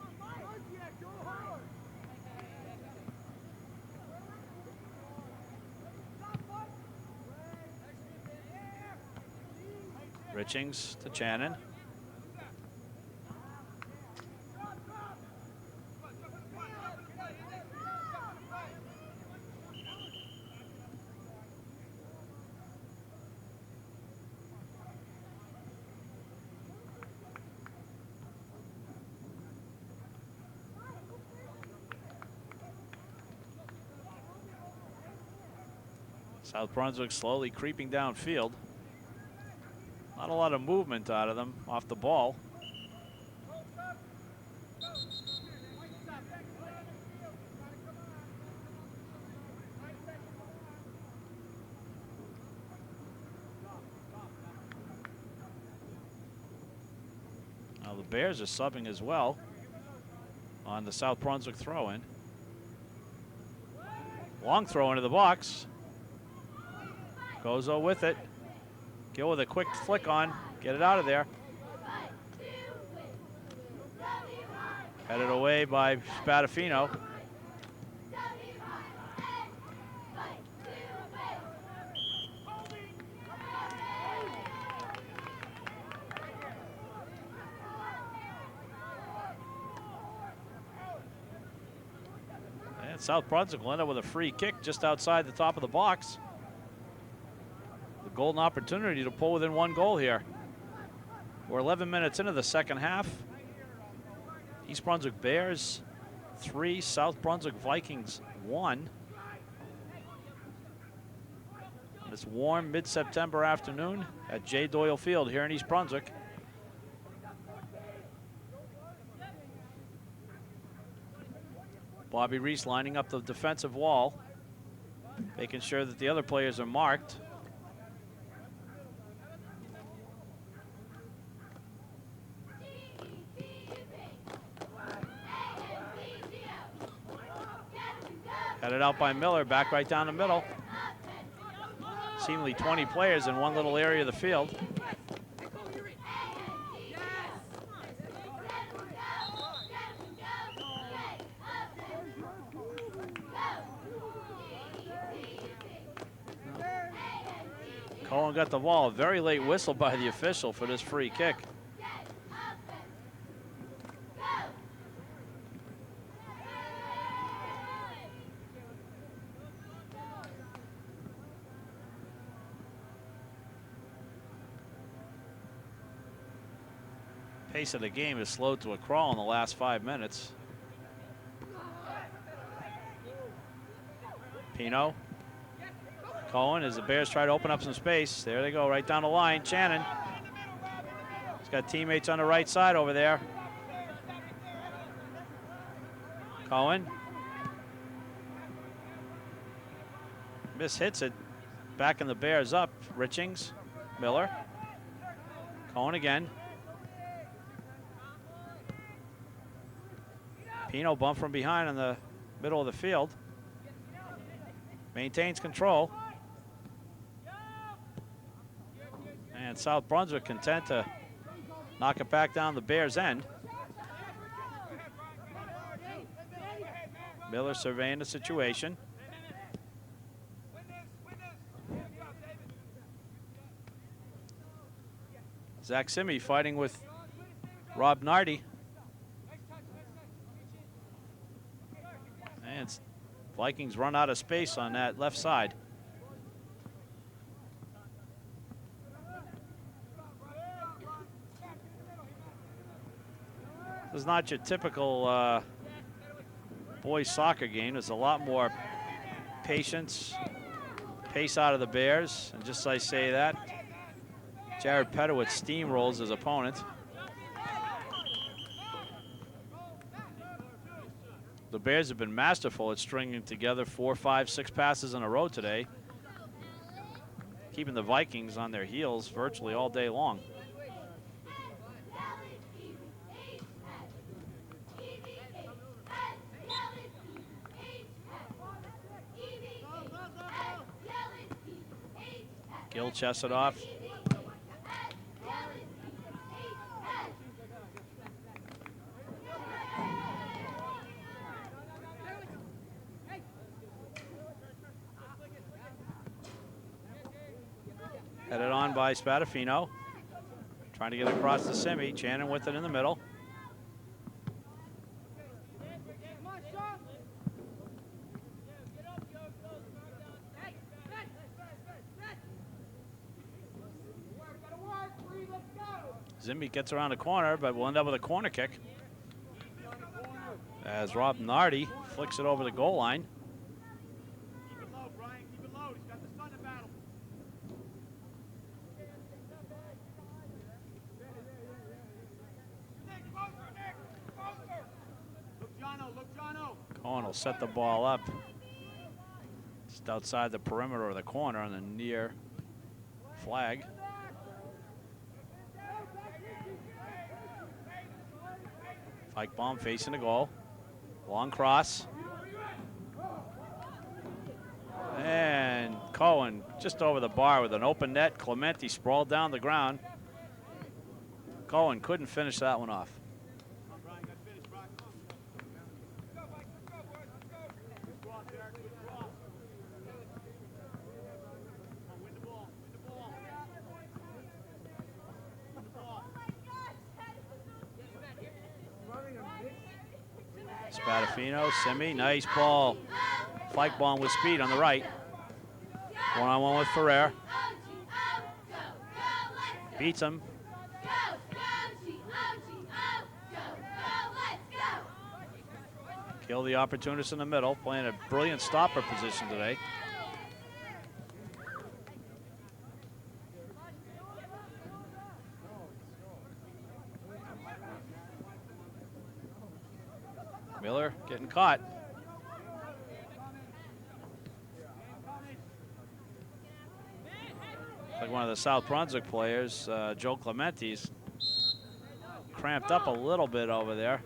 Richings to Channon. South Brunswick slowly creeping downfield. Not a lot of movement out of them off the ball. Now the Bears are subbing as well on the South Brunswick throw-in. Long throw into the box. Gozo with it. Gill with a quick flick on. Get it out of there. Headed away by Spadafino. And South Brunswick will end up with a free kick just outside the top of the box. Golden opportunity to pull within one goal here. We're 11 minutes into the second half. East Brunswick Bears 3, South Brunswick Vikings 1. On this warm mid-September afternoon at J. Doyle Field here in East Brunswick. Bobby Reese lining up the defensive wall, making sure that the other players are marked. Headed out by Miller, back right down the middle. Seemingly 20 players in one little area of the field. Cohen got the ball. A very late whistle by the official for this free kick. Pace of the game is slowed to a crawl in the last 5 minutes. Pino. Cohen as the Bears try to open up some space. There they go, right down the line. Channon. He's got teammates on the right side over there. Cohen. Hits it. Backing the Bears up. Richings. Miller. Cohen again. Pino bumped from behind in the middle of the field. Maintains control. And South Brunswick content to knock it back down the Bears' end. Miller surveying the situation. Zach Simi fighting with Rob Nardi. And Vikings run out of space on that left side. This is not your typical boys soccer game. There's a lot more patience, pace out of the Bears. And just as I say that, Jared Pedowitz steamrolls his opponent. The Bears have been masterful at stringing together 4, 5, 6 passes in a row today, keeping the Vikings on their heels virtually all day long. Gill chests it off. Headed on by Spadafino. Trying to get across to Simi. Channon with it in the middle. Zimby gets around the corner, but will end up with a corner kick. As Rob Nardi flicks it over the goal line. Keep it low, Brian. Keep it low. He's got the sun to battle. Look, Jono. Look, Jono. Cohen will set the ball up just outside the perimeter of the corner on the near flag. Fike bomb facing the goal. Long cross. And Cohen just over the bar with an open net. Clementi sprawled down the ground. Cohen couldn't finish that one off. Spadafino, Simi, nice ball. Fike bomb with speed on the right. One-on-one with Ferrer. Beats him. Kill the opportunist in the middle, playing a brilliant stopper position today. Miller getting caught. Like one of the South Brunswick players, Joe Clementi's cramped up a little bit over there.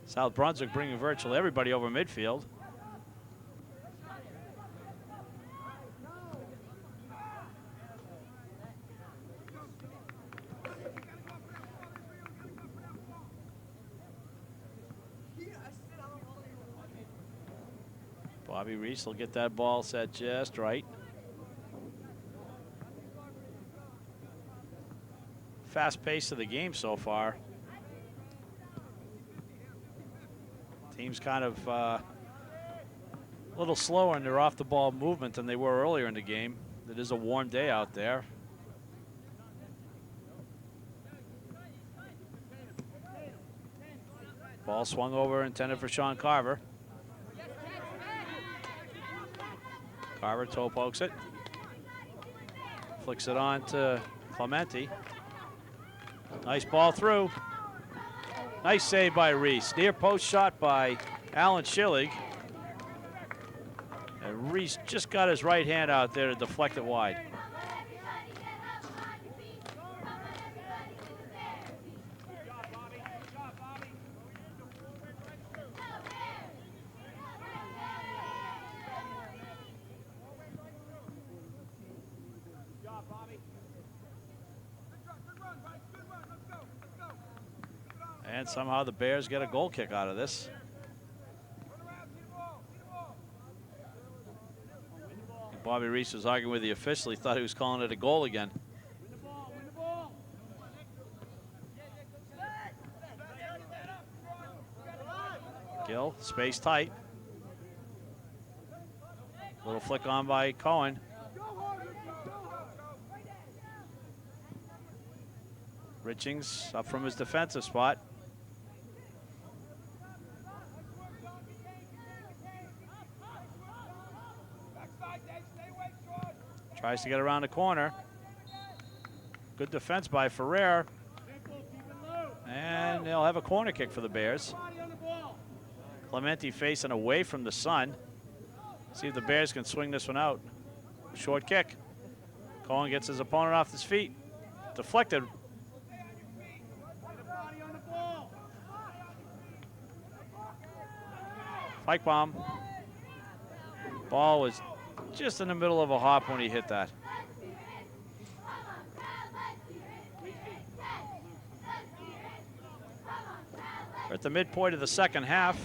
South Brunswick bringing virtually everybody over midfield. Bobby Reese will get that ball set just right. Fast pace of the game so far. Team's kind of a little slower in their off-the-ball movement than they were earlier in the game. It is a warm day out there. Ball swung over, intended for Sean Carver. Carver toe pokes it. Flicks it on to Clementi. Nice ball through. Nice save by Reese. Near post shot by Alan Schillig. And Reese just got his right hand out there to deflect it wide. And somehow the Bears get a goal kick out of this. Bobby Reese was arguing with the official. He thought he was calling it a goal again. Gill, space tight. Little flick on by Cohen. Richings up from his defensive spot. Tries to get around the corner. Good defense by Ferrer. And they'll have a corner kick for the Bears. Clementi facing away from the sun. See if the Bears can swing this one out. Short kick. Cohen gets his opponent off his feet. Deflected. Pike bomb. Ball was just in the middle of a hop when he hit that. We're at the midpoint of the second half.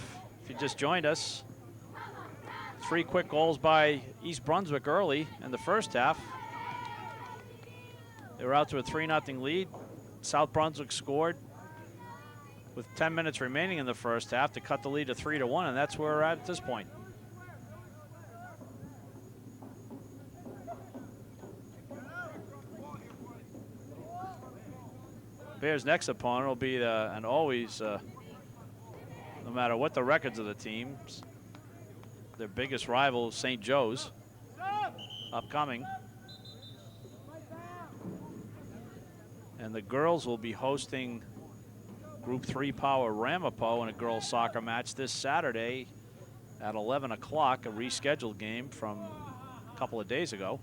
If you just joined us, 3 quick goals by East Brunswick early in the first half. They were out to a 3-0 lead. South Brunswick scored with 10 minutes remaining in the first half to cut the lead to 3-1, and that's where we're at this point. Bears' next opponent will be, and always, no matter what the records of the teams, their biggest rival, St. Joe's, upcoming. And the girls will be hosting Group 3 Power Ramapo in a girls soccer match this Saturday at 11 o'clock, a rescheduled game from a couple of days ago.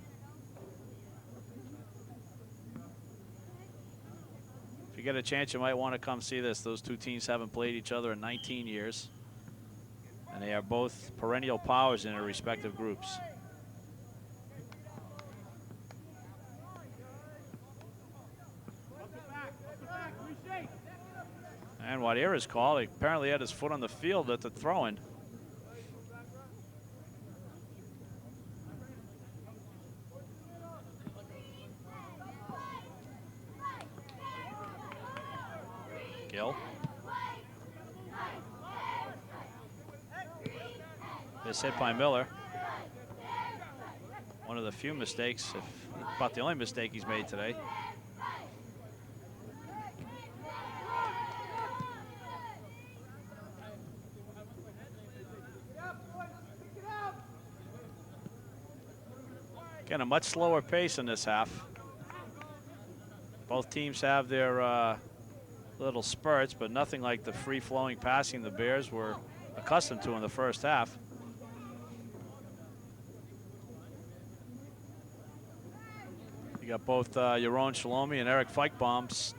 If you get a chance, you might want to come see this. Those two teams haven't played each other in 19 years, and they are both perennial powers in their respective groups. And what here is called, he apparently had his foot on the field at the throw-in. Gill. This hit by Miller. One of the few mistakes, if about the only mistake he's made today. Again, a much slower pace in this half. Both teams have their little spurts, but nothing like the free-flowing passing the Bears were accustomed to in the first half. You got both Yaron Shalomi and Eric Fikebombs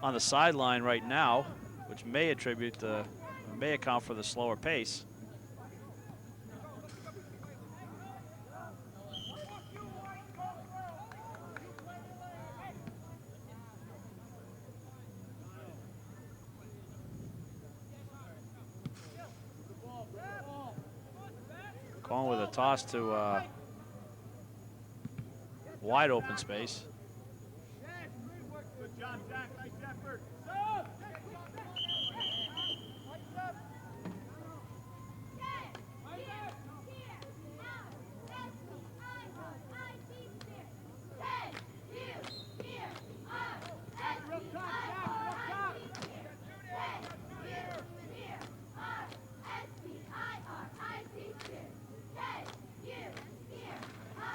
on the sideline right now, which may account for the slower pace. Going with a toss to wide open space. Good job, Zach. Nice effort.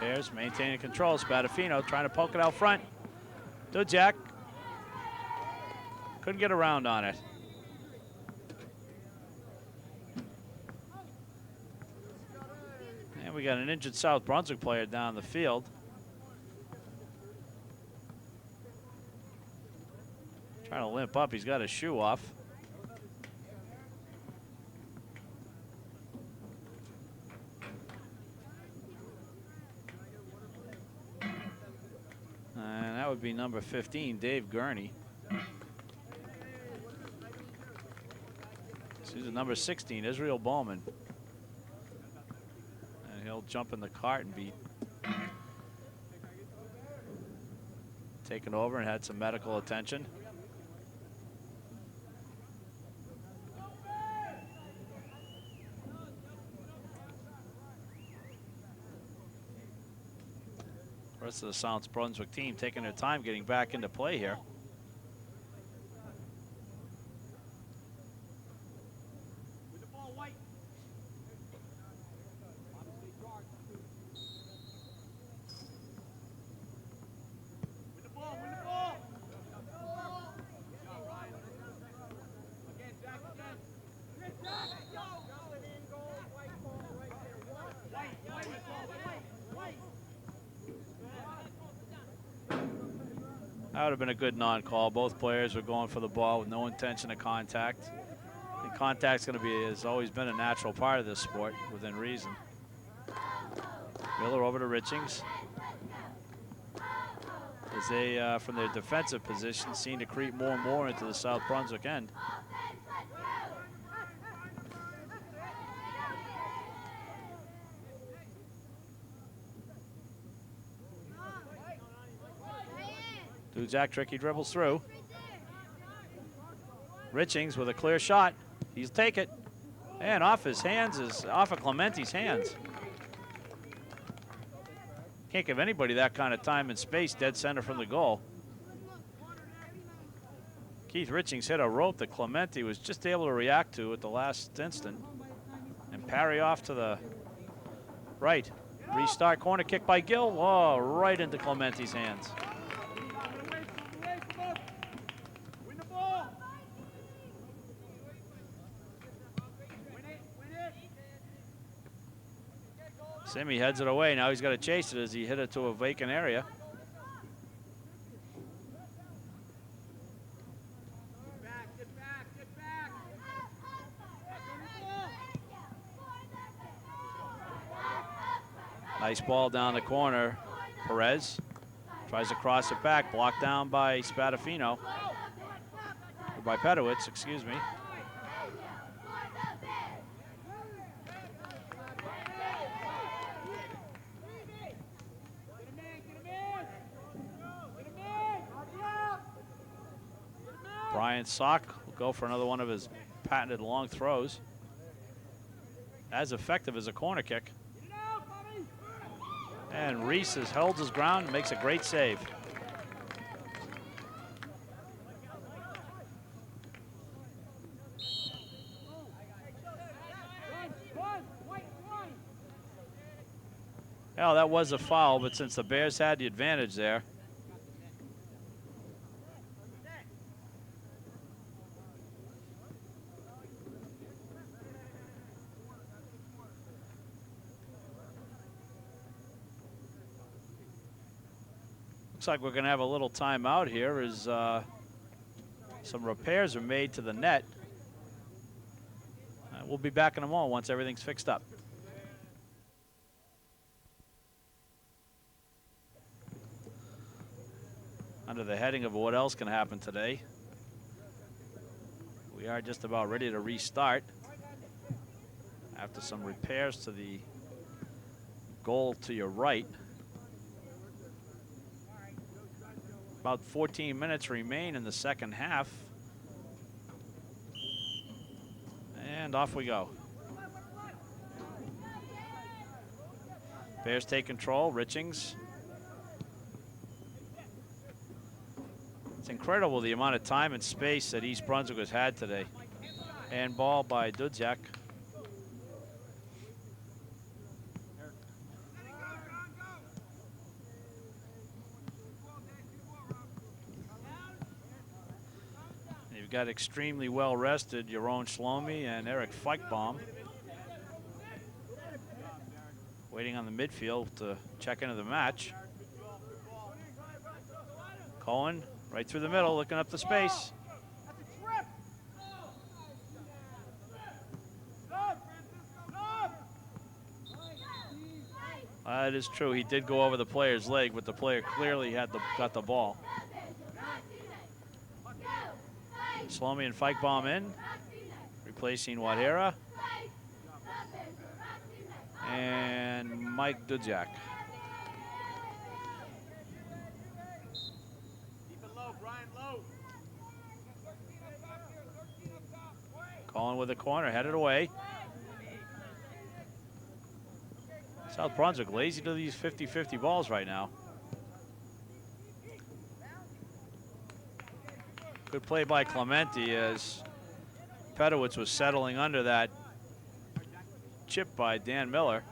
Bears maintaining control. Spadafino trying to poke it out front. Dujak couldn't get around on it. And we got an injured South Brunswick player down the field. Trying to limp up. He's got his shoe off. And that would be number 15, Dave Gurney. This is number 16, Israel Bowman. And he'll jump in the cart and be taken over and had some medical attention. The rest of the South Brunswick team taking their time getting back into play here. With the ball, White. With the ball, with the ball. Good job, Ryan. Again, Zach, again. Good Zach. Going in, goal, White ball right there. White, ball, White. That would have been a good non-call. Both players were going for the ball with no intention of contact. And contact's going to be, has always been a natural part of this sport within reason. Miller over to Richings. As they, from their defensive position, seem to creep more and more into the South Brunswick end. Duzak, tricky dribbles through. Richings with a clear shot. He'll take it. And off his hands is off of Clementi's hands. Can't give anybody that kind of time and space dead center from the goal. Keith Richings hit a rope that Clementi was just able to react to at the last instant and parry off to the right. Restart, corner kick by Gill. Oh, right into Clementi's hands. Simi heads it away. Now he's got to chase it as he hit it to a vacant area. Get back. Nice ball down the corner. Perez tries to cross it back. Blocked down by Spadafino. Or by Pedowitz, excuse me. Brian Sock will go for another one of his patented long throws. As effective as a corner kick. And Reese has held his ground and makes a great save. Well, that was a foul, but since the Bears had the advantage there, looks like we're going to have a little timeout here as some repairs are made to the net. We'll be back in a moment once everything's fixed up. Under the heading of what else can happen today, we are just about ready to restart after some repairs to the goal to your right. About 14 minutes remain in the second half. And off we go. Bears take control, Richings. It's incredible the amount of time and space that East Brunswick has had today. And ball by Dudziak. You've got extremely well rested Yaron Shlomi and Eric Feichbaum waiting on the midfield to check into the match. Cohen right through the middle, looking up the space. That is true. He did go over the player's leg, but the player clearly got the ball. Shlomi and Feichbaum in, replacing Wadhera and Mike Dudziak. Colin with the corner, headed away. South Brunswick lazy to these 50-50 balls right now. Good play by Clementi as Pedowitz was settling under that chip by Dan Miller.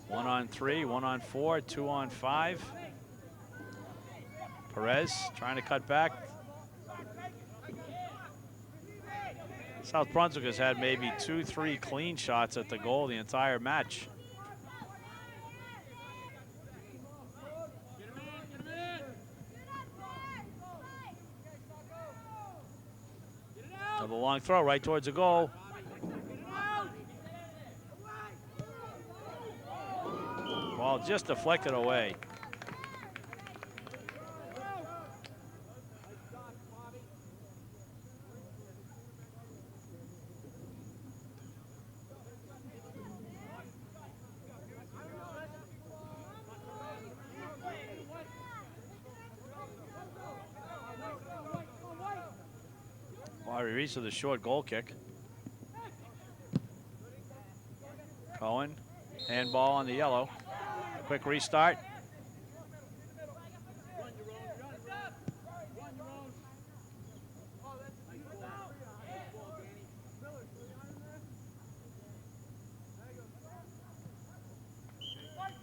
One on three, 1 on 4, 2 on 5. Perez trying to cut back. South Brunswick has had maybe 2-3 clean shots at the goal the entire match. Another long throw right towards the goal. Ball just deflected away. He reached with a short goal kick. Cohen, handball on the yellow. Quick restart.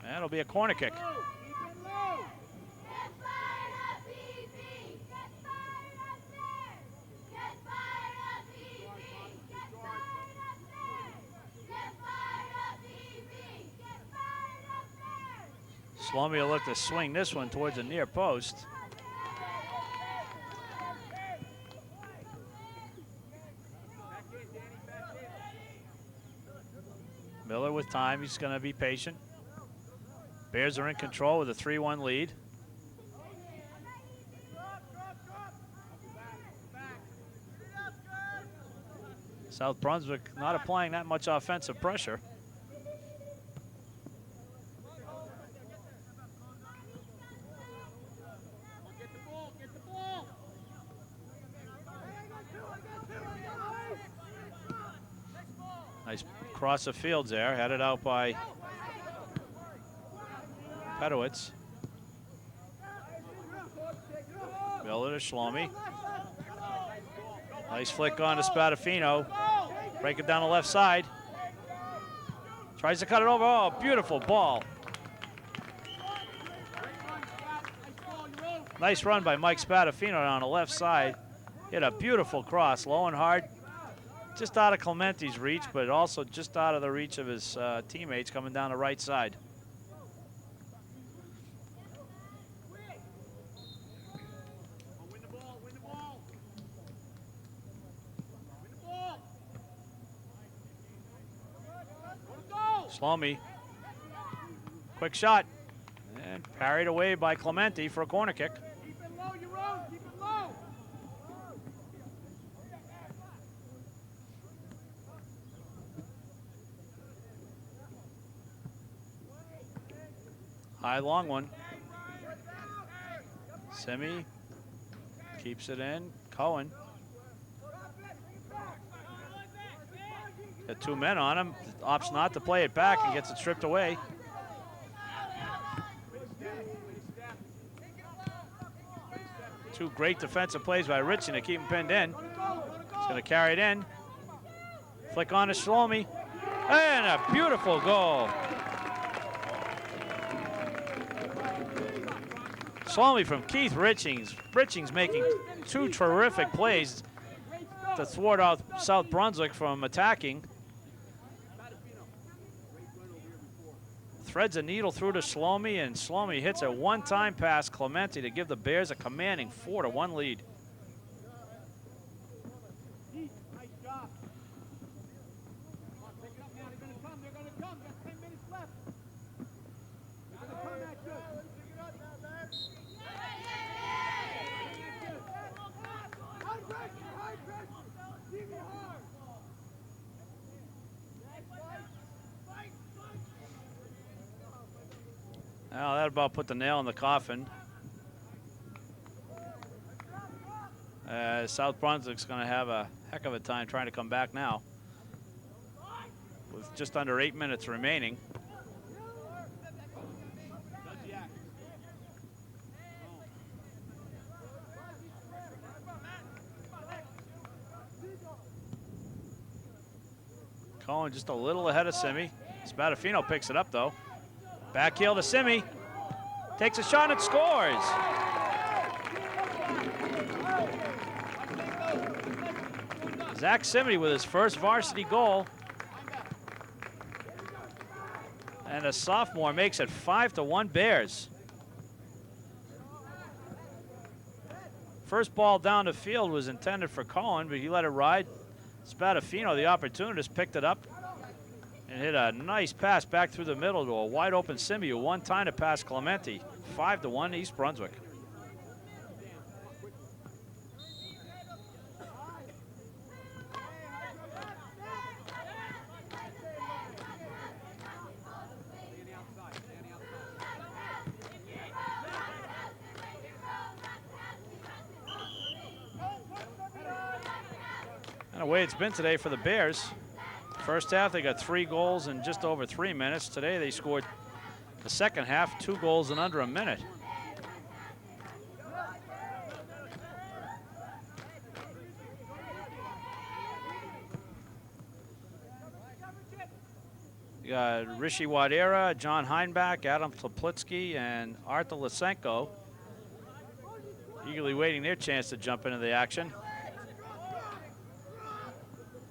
That'll be a corner kick. Slomy will look to swing this one towards the near post. Miller with time, he's going to be patient. Bears are in control with a 3-1 lead. South Brunswick not applying that much offensive pressure. Nice cross of fields there, headed out by Pedowitz. Miller to Shlomi. Nice flick on to Spadafino. Break it down the left side. Tries to cut it over. Oh, beautiful ball. Nice run by Mike Spadafino on the left side. Hit a beautiful cross, low and hard. Just out of Clementi's reach, but also just out of the reach of his teammates coming down the right side. Slomy, quick shot, and parried away by Clementi for a corner kick. Keep it low, you roll, keep it low. High long one. Semi keeps it in. Cohen. Got 2 men on him. Opts not to play it back and gets it stripped away. Two great defensive plays by Ritchie to keep him pinned in. He's going to carry it in. Flick on to Shlomi. And a beautiful goal. Shlomi from Keith Richings. Richings making 2 terrific plays to thwart out South Brunswick from attacking. Threads a needle through to Shlomi, and Shlomi hits a one-time pass Clementi to give the Bears a commanding 4-1 lead. Nice job. Pick it up now. They're going to come. They're going to come. Got 10 minutes left. They're going to come at you. Pick it up now, Bears. High pressure. High pressure. Keep it hard. Well, that about put the nail in the coffin. South Brunswick's going to have a heck of a time trying to come back now, with just under 8 minutes remaining. Cohen just a little ahead of Simi. Spadafino picks it up though. Back heel to Simi. Takes a shot and scores. Zach Simony with his first varsity goal. And a sophomore makes it 5-1 Bears. First ball down the field was intended for Cohen, but he let it ride. Spadafino, the opportunist, picked it up and hit a nice pass back through the middle to a wide open Simby, who one time to pass Clementi. 5-1 East Brunswick. And the way it's been today for the Bears. First half, they got 3 goals in just over 3 minutes. Today, they scored the second half, 2 goals in under a minute. You got Rishi Wadera, John Heinbach, Adam Toplitsky, and Arthur Lysenko eagerly waiting their chance to jump into the action.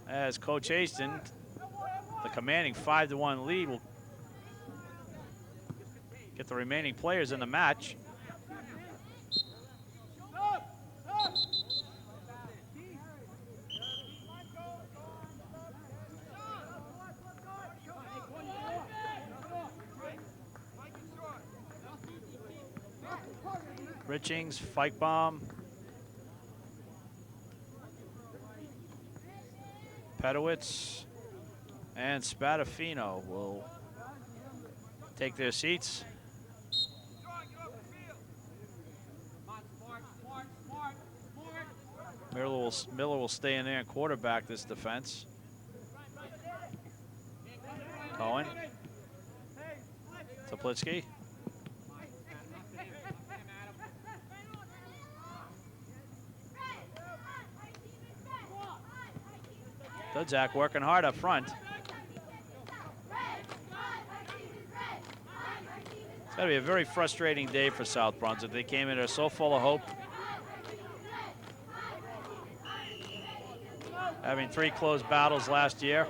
As Coach Haston, the commanding 5-1 lead, will get the remaining players in the match. Richings, Feichbaum, Pedowitz, and Spadafino will take their seats. Miller will stay in there and quarterback this defense. Cohen. Toplitsky. Dudzak working hard up front. It's got to be a very frustrating day for South Brunswick. They came in there so full of hope, having 3 close battles last year.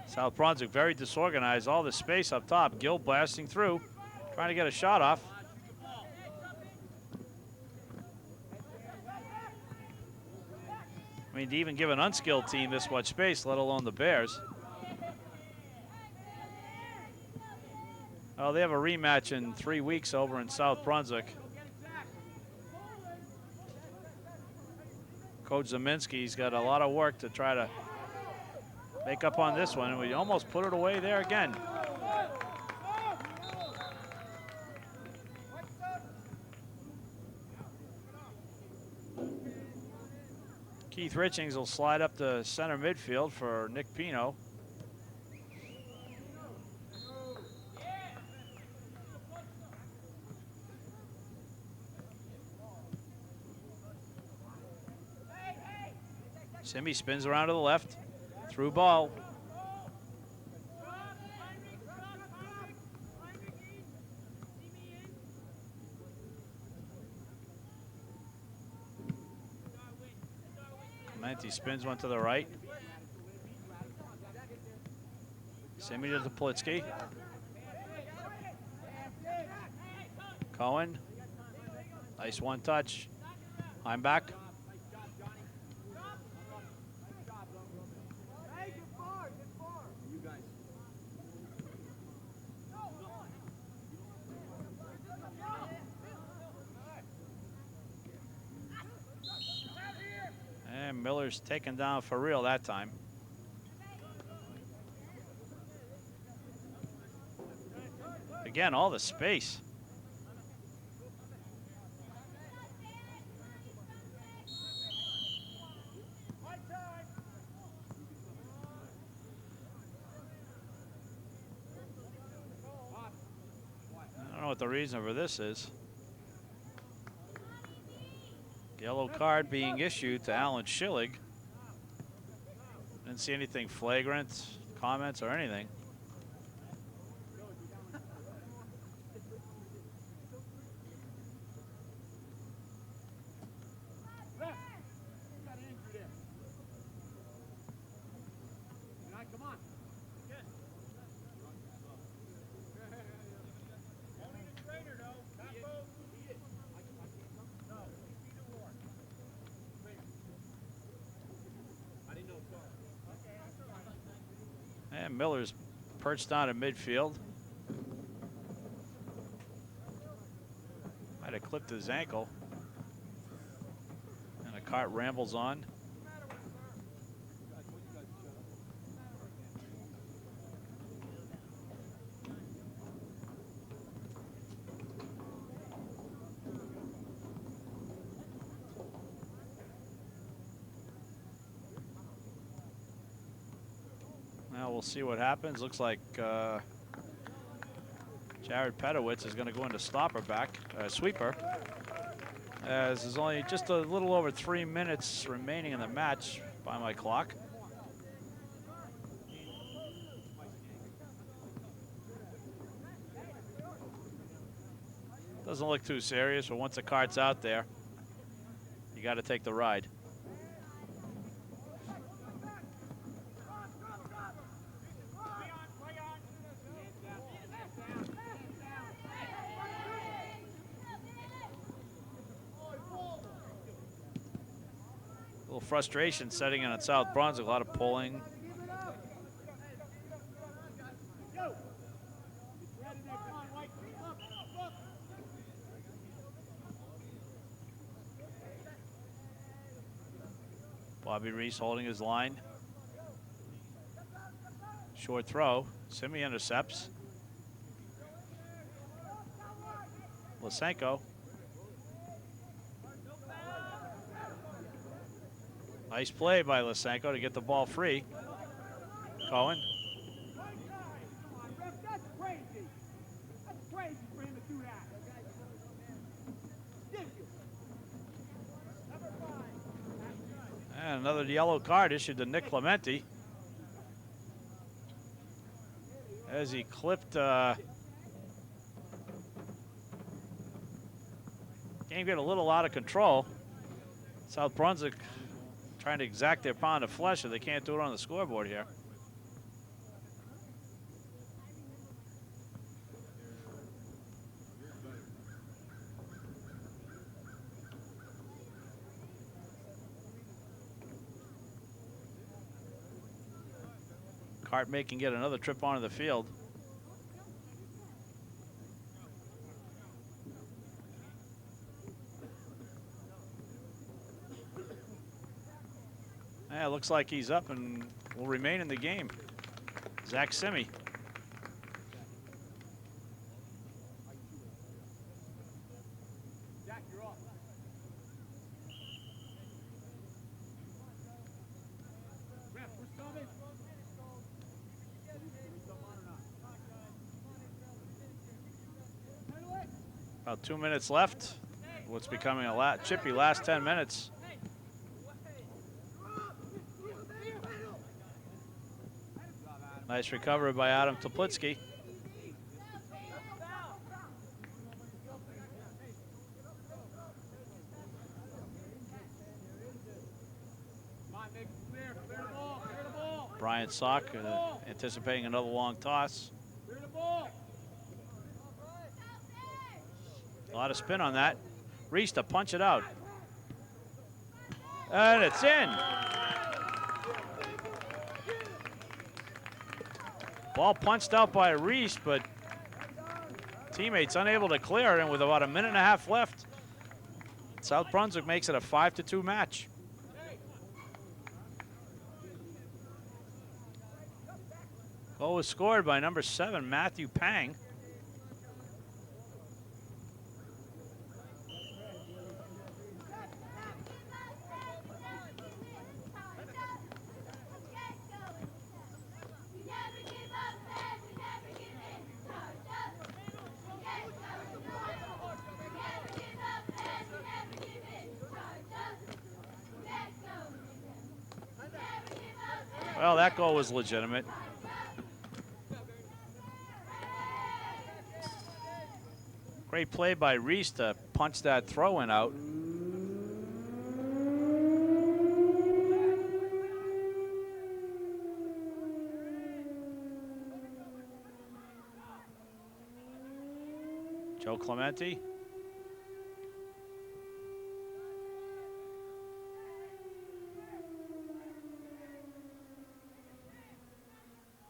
South Brunswick very disorganized, all the space up top. Gill blasting through, trying to get a shot off. I mean, to even give an unskilled team this much space, let alone the Bears. Oh, they have a rematch in 3 weeks over in South Brunswick. Coach Zeminski's got a lot of work to try to make up on this one, and we almost put it away there again. Keith Richings will slide up to center midfield for Nick Pino. Simby spins around to the left. Through ball. Clementi spins one to the right. Simby to Toplitsky. Cohen. Nice one touch. I'm back. Miller's taken down for real that time. Again, all the space. I don't know what the reason for this is. Yellow card being issued to Alan Schillig. Didn't see anything flagrant, comments or anything. And Miller's perched down in midfield. Might have clipped his ankle. And a cart rambles on. Now we'll see what happens. Looks like Jared Pedowitz is going to go into stopper back, sweeper. As there's only just a little over 3 minutes remaining in the match by my clock. Doesn't look too serious, but once the cart's out there, you got to take the ride. A little frustration setting in at South Brunswick, a lot of pulling. Bobby Reese holding his line. Short throw. Simi intercepts. Lysenko. Nice play by Lysenko to get the ball free. Cohen. That's crazy. That's crazy for him to do that. And another yellow card issued to Nick Clementi as he clipped. Game get a little out of control. South Brunswick trying to exact their pound of flesh, and they can't do it on the scoreboard here. Cart making get another trip onto the field. Yeah, looks like he's up and will remain in the game. Zach Simi. Jack, you're off. Ref, we're subbing. About 2 minutes left. What's becoming a chippy last 10 minutes. Nice recovery by Adam Toplitsky. Brian Sock anticipating another long toss. A lot of spin on that. Reese to punch it out. And it's in. Ball punched out by Reese, but teammates unable to clear it, and with about a minute and a half left, South Brunswick makes it a 5-2 match. Goal was scored by number 7, Matthew Pang. Well, that goal was legitimate. Great play by Reese to punch that throw-in out. Joe Clemente.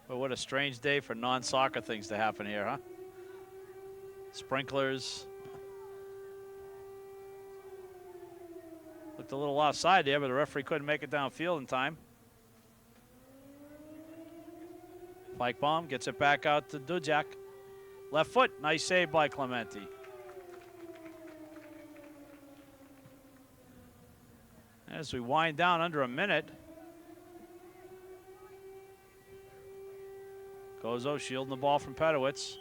But what a strange day for non-soccer things to happen here, huh? Sprinklers. Looked a little offside there, but the referee couldn't make it downfield in time. Feichbaum gets it back out to Dujak. Left foot, nice save by Clemente. As we wind down under a minute, Gozo shielding the ball from Pedowitz.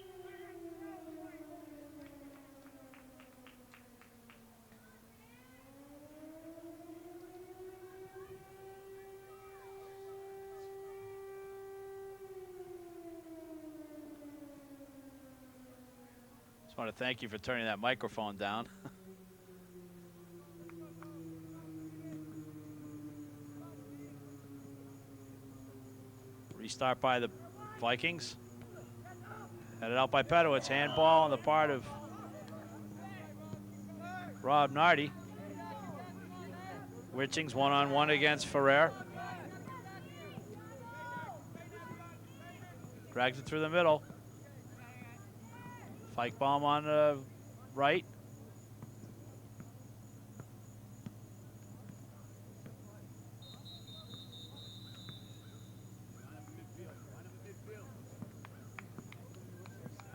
Just want to thank you for turning that microphone down. Restart by the Vikings. Headed out by Pedowitz. Handball on the part of Rob Nardi. Richings one-on-one against Ferrer. Drags it through the middle. Feichbaum on the right.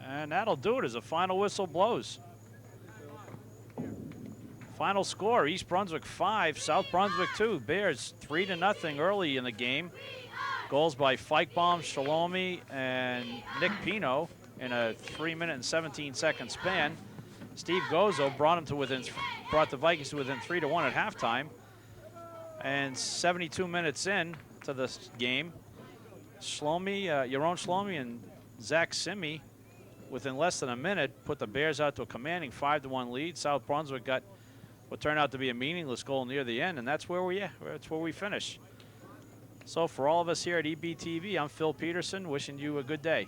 And that'll do it as the final whistle blows. Final score, East Brunswick 5, South Brunswick 2. Bears 3-0 early in the game. Goals by Feichbaum, Shalomi, and Nick Pino in a 3-minute and 17-second span. Steve Gozo brought the Vikings to within 3-1 at halftime. And 72 minutes in to this game, Yaron Shlomi and Zach Simi, within less than a minute, put the Bears out to a commanding 5-1 lead. South Brunswick got what turned out to be a meaningless goal near the end, and that's where we finish. So for all of us here at EBTV, I'm Phil Peterson, wishing you a good day.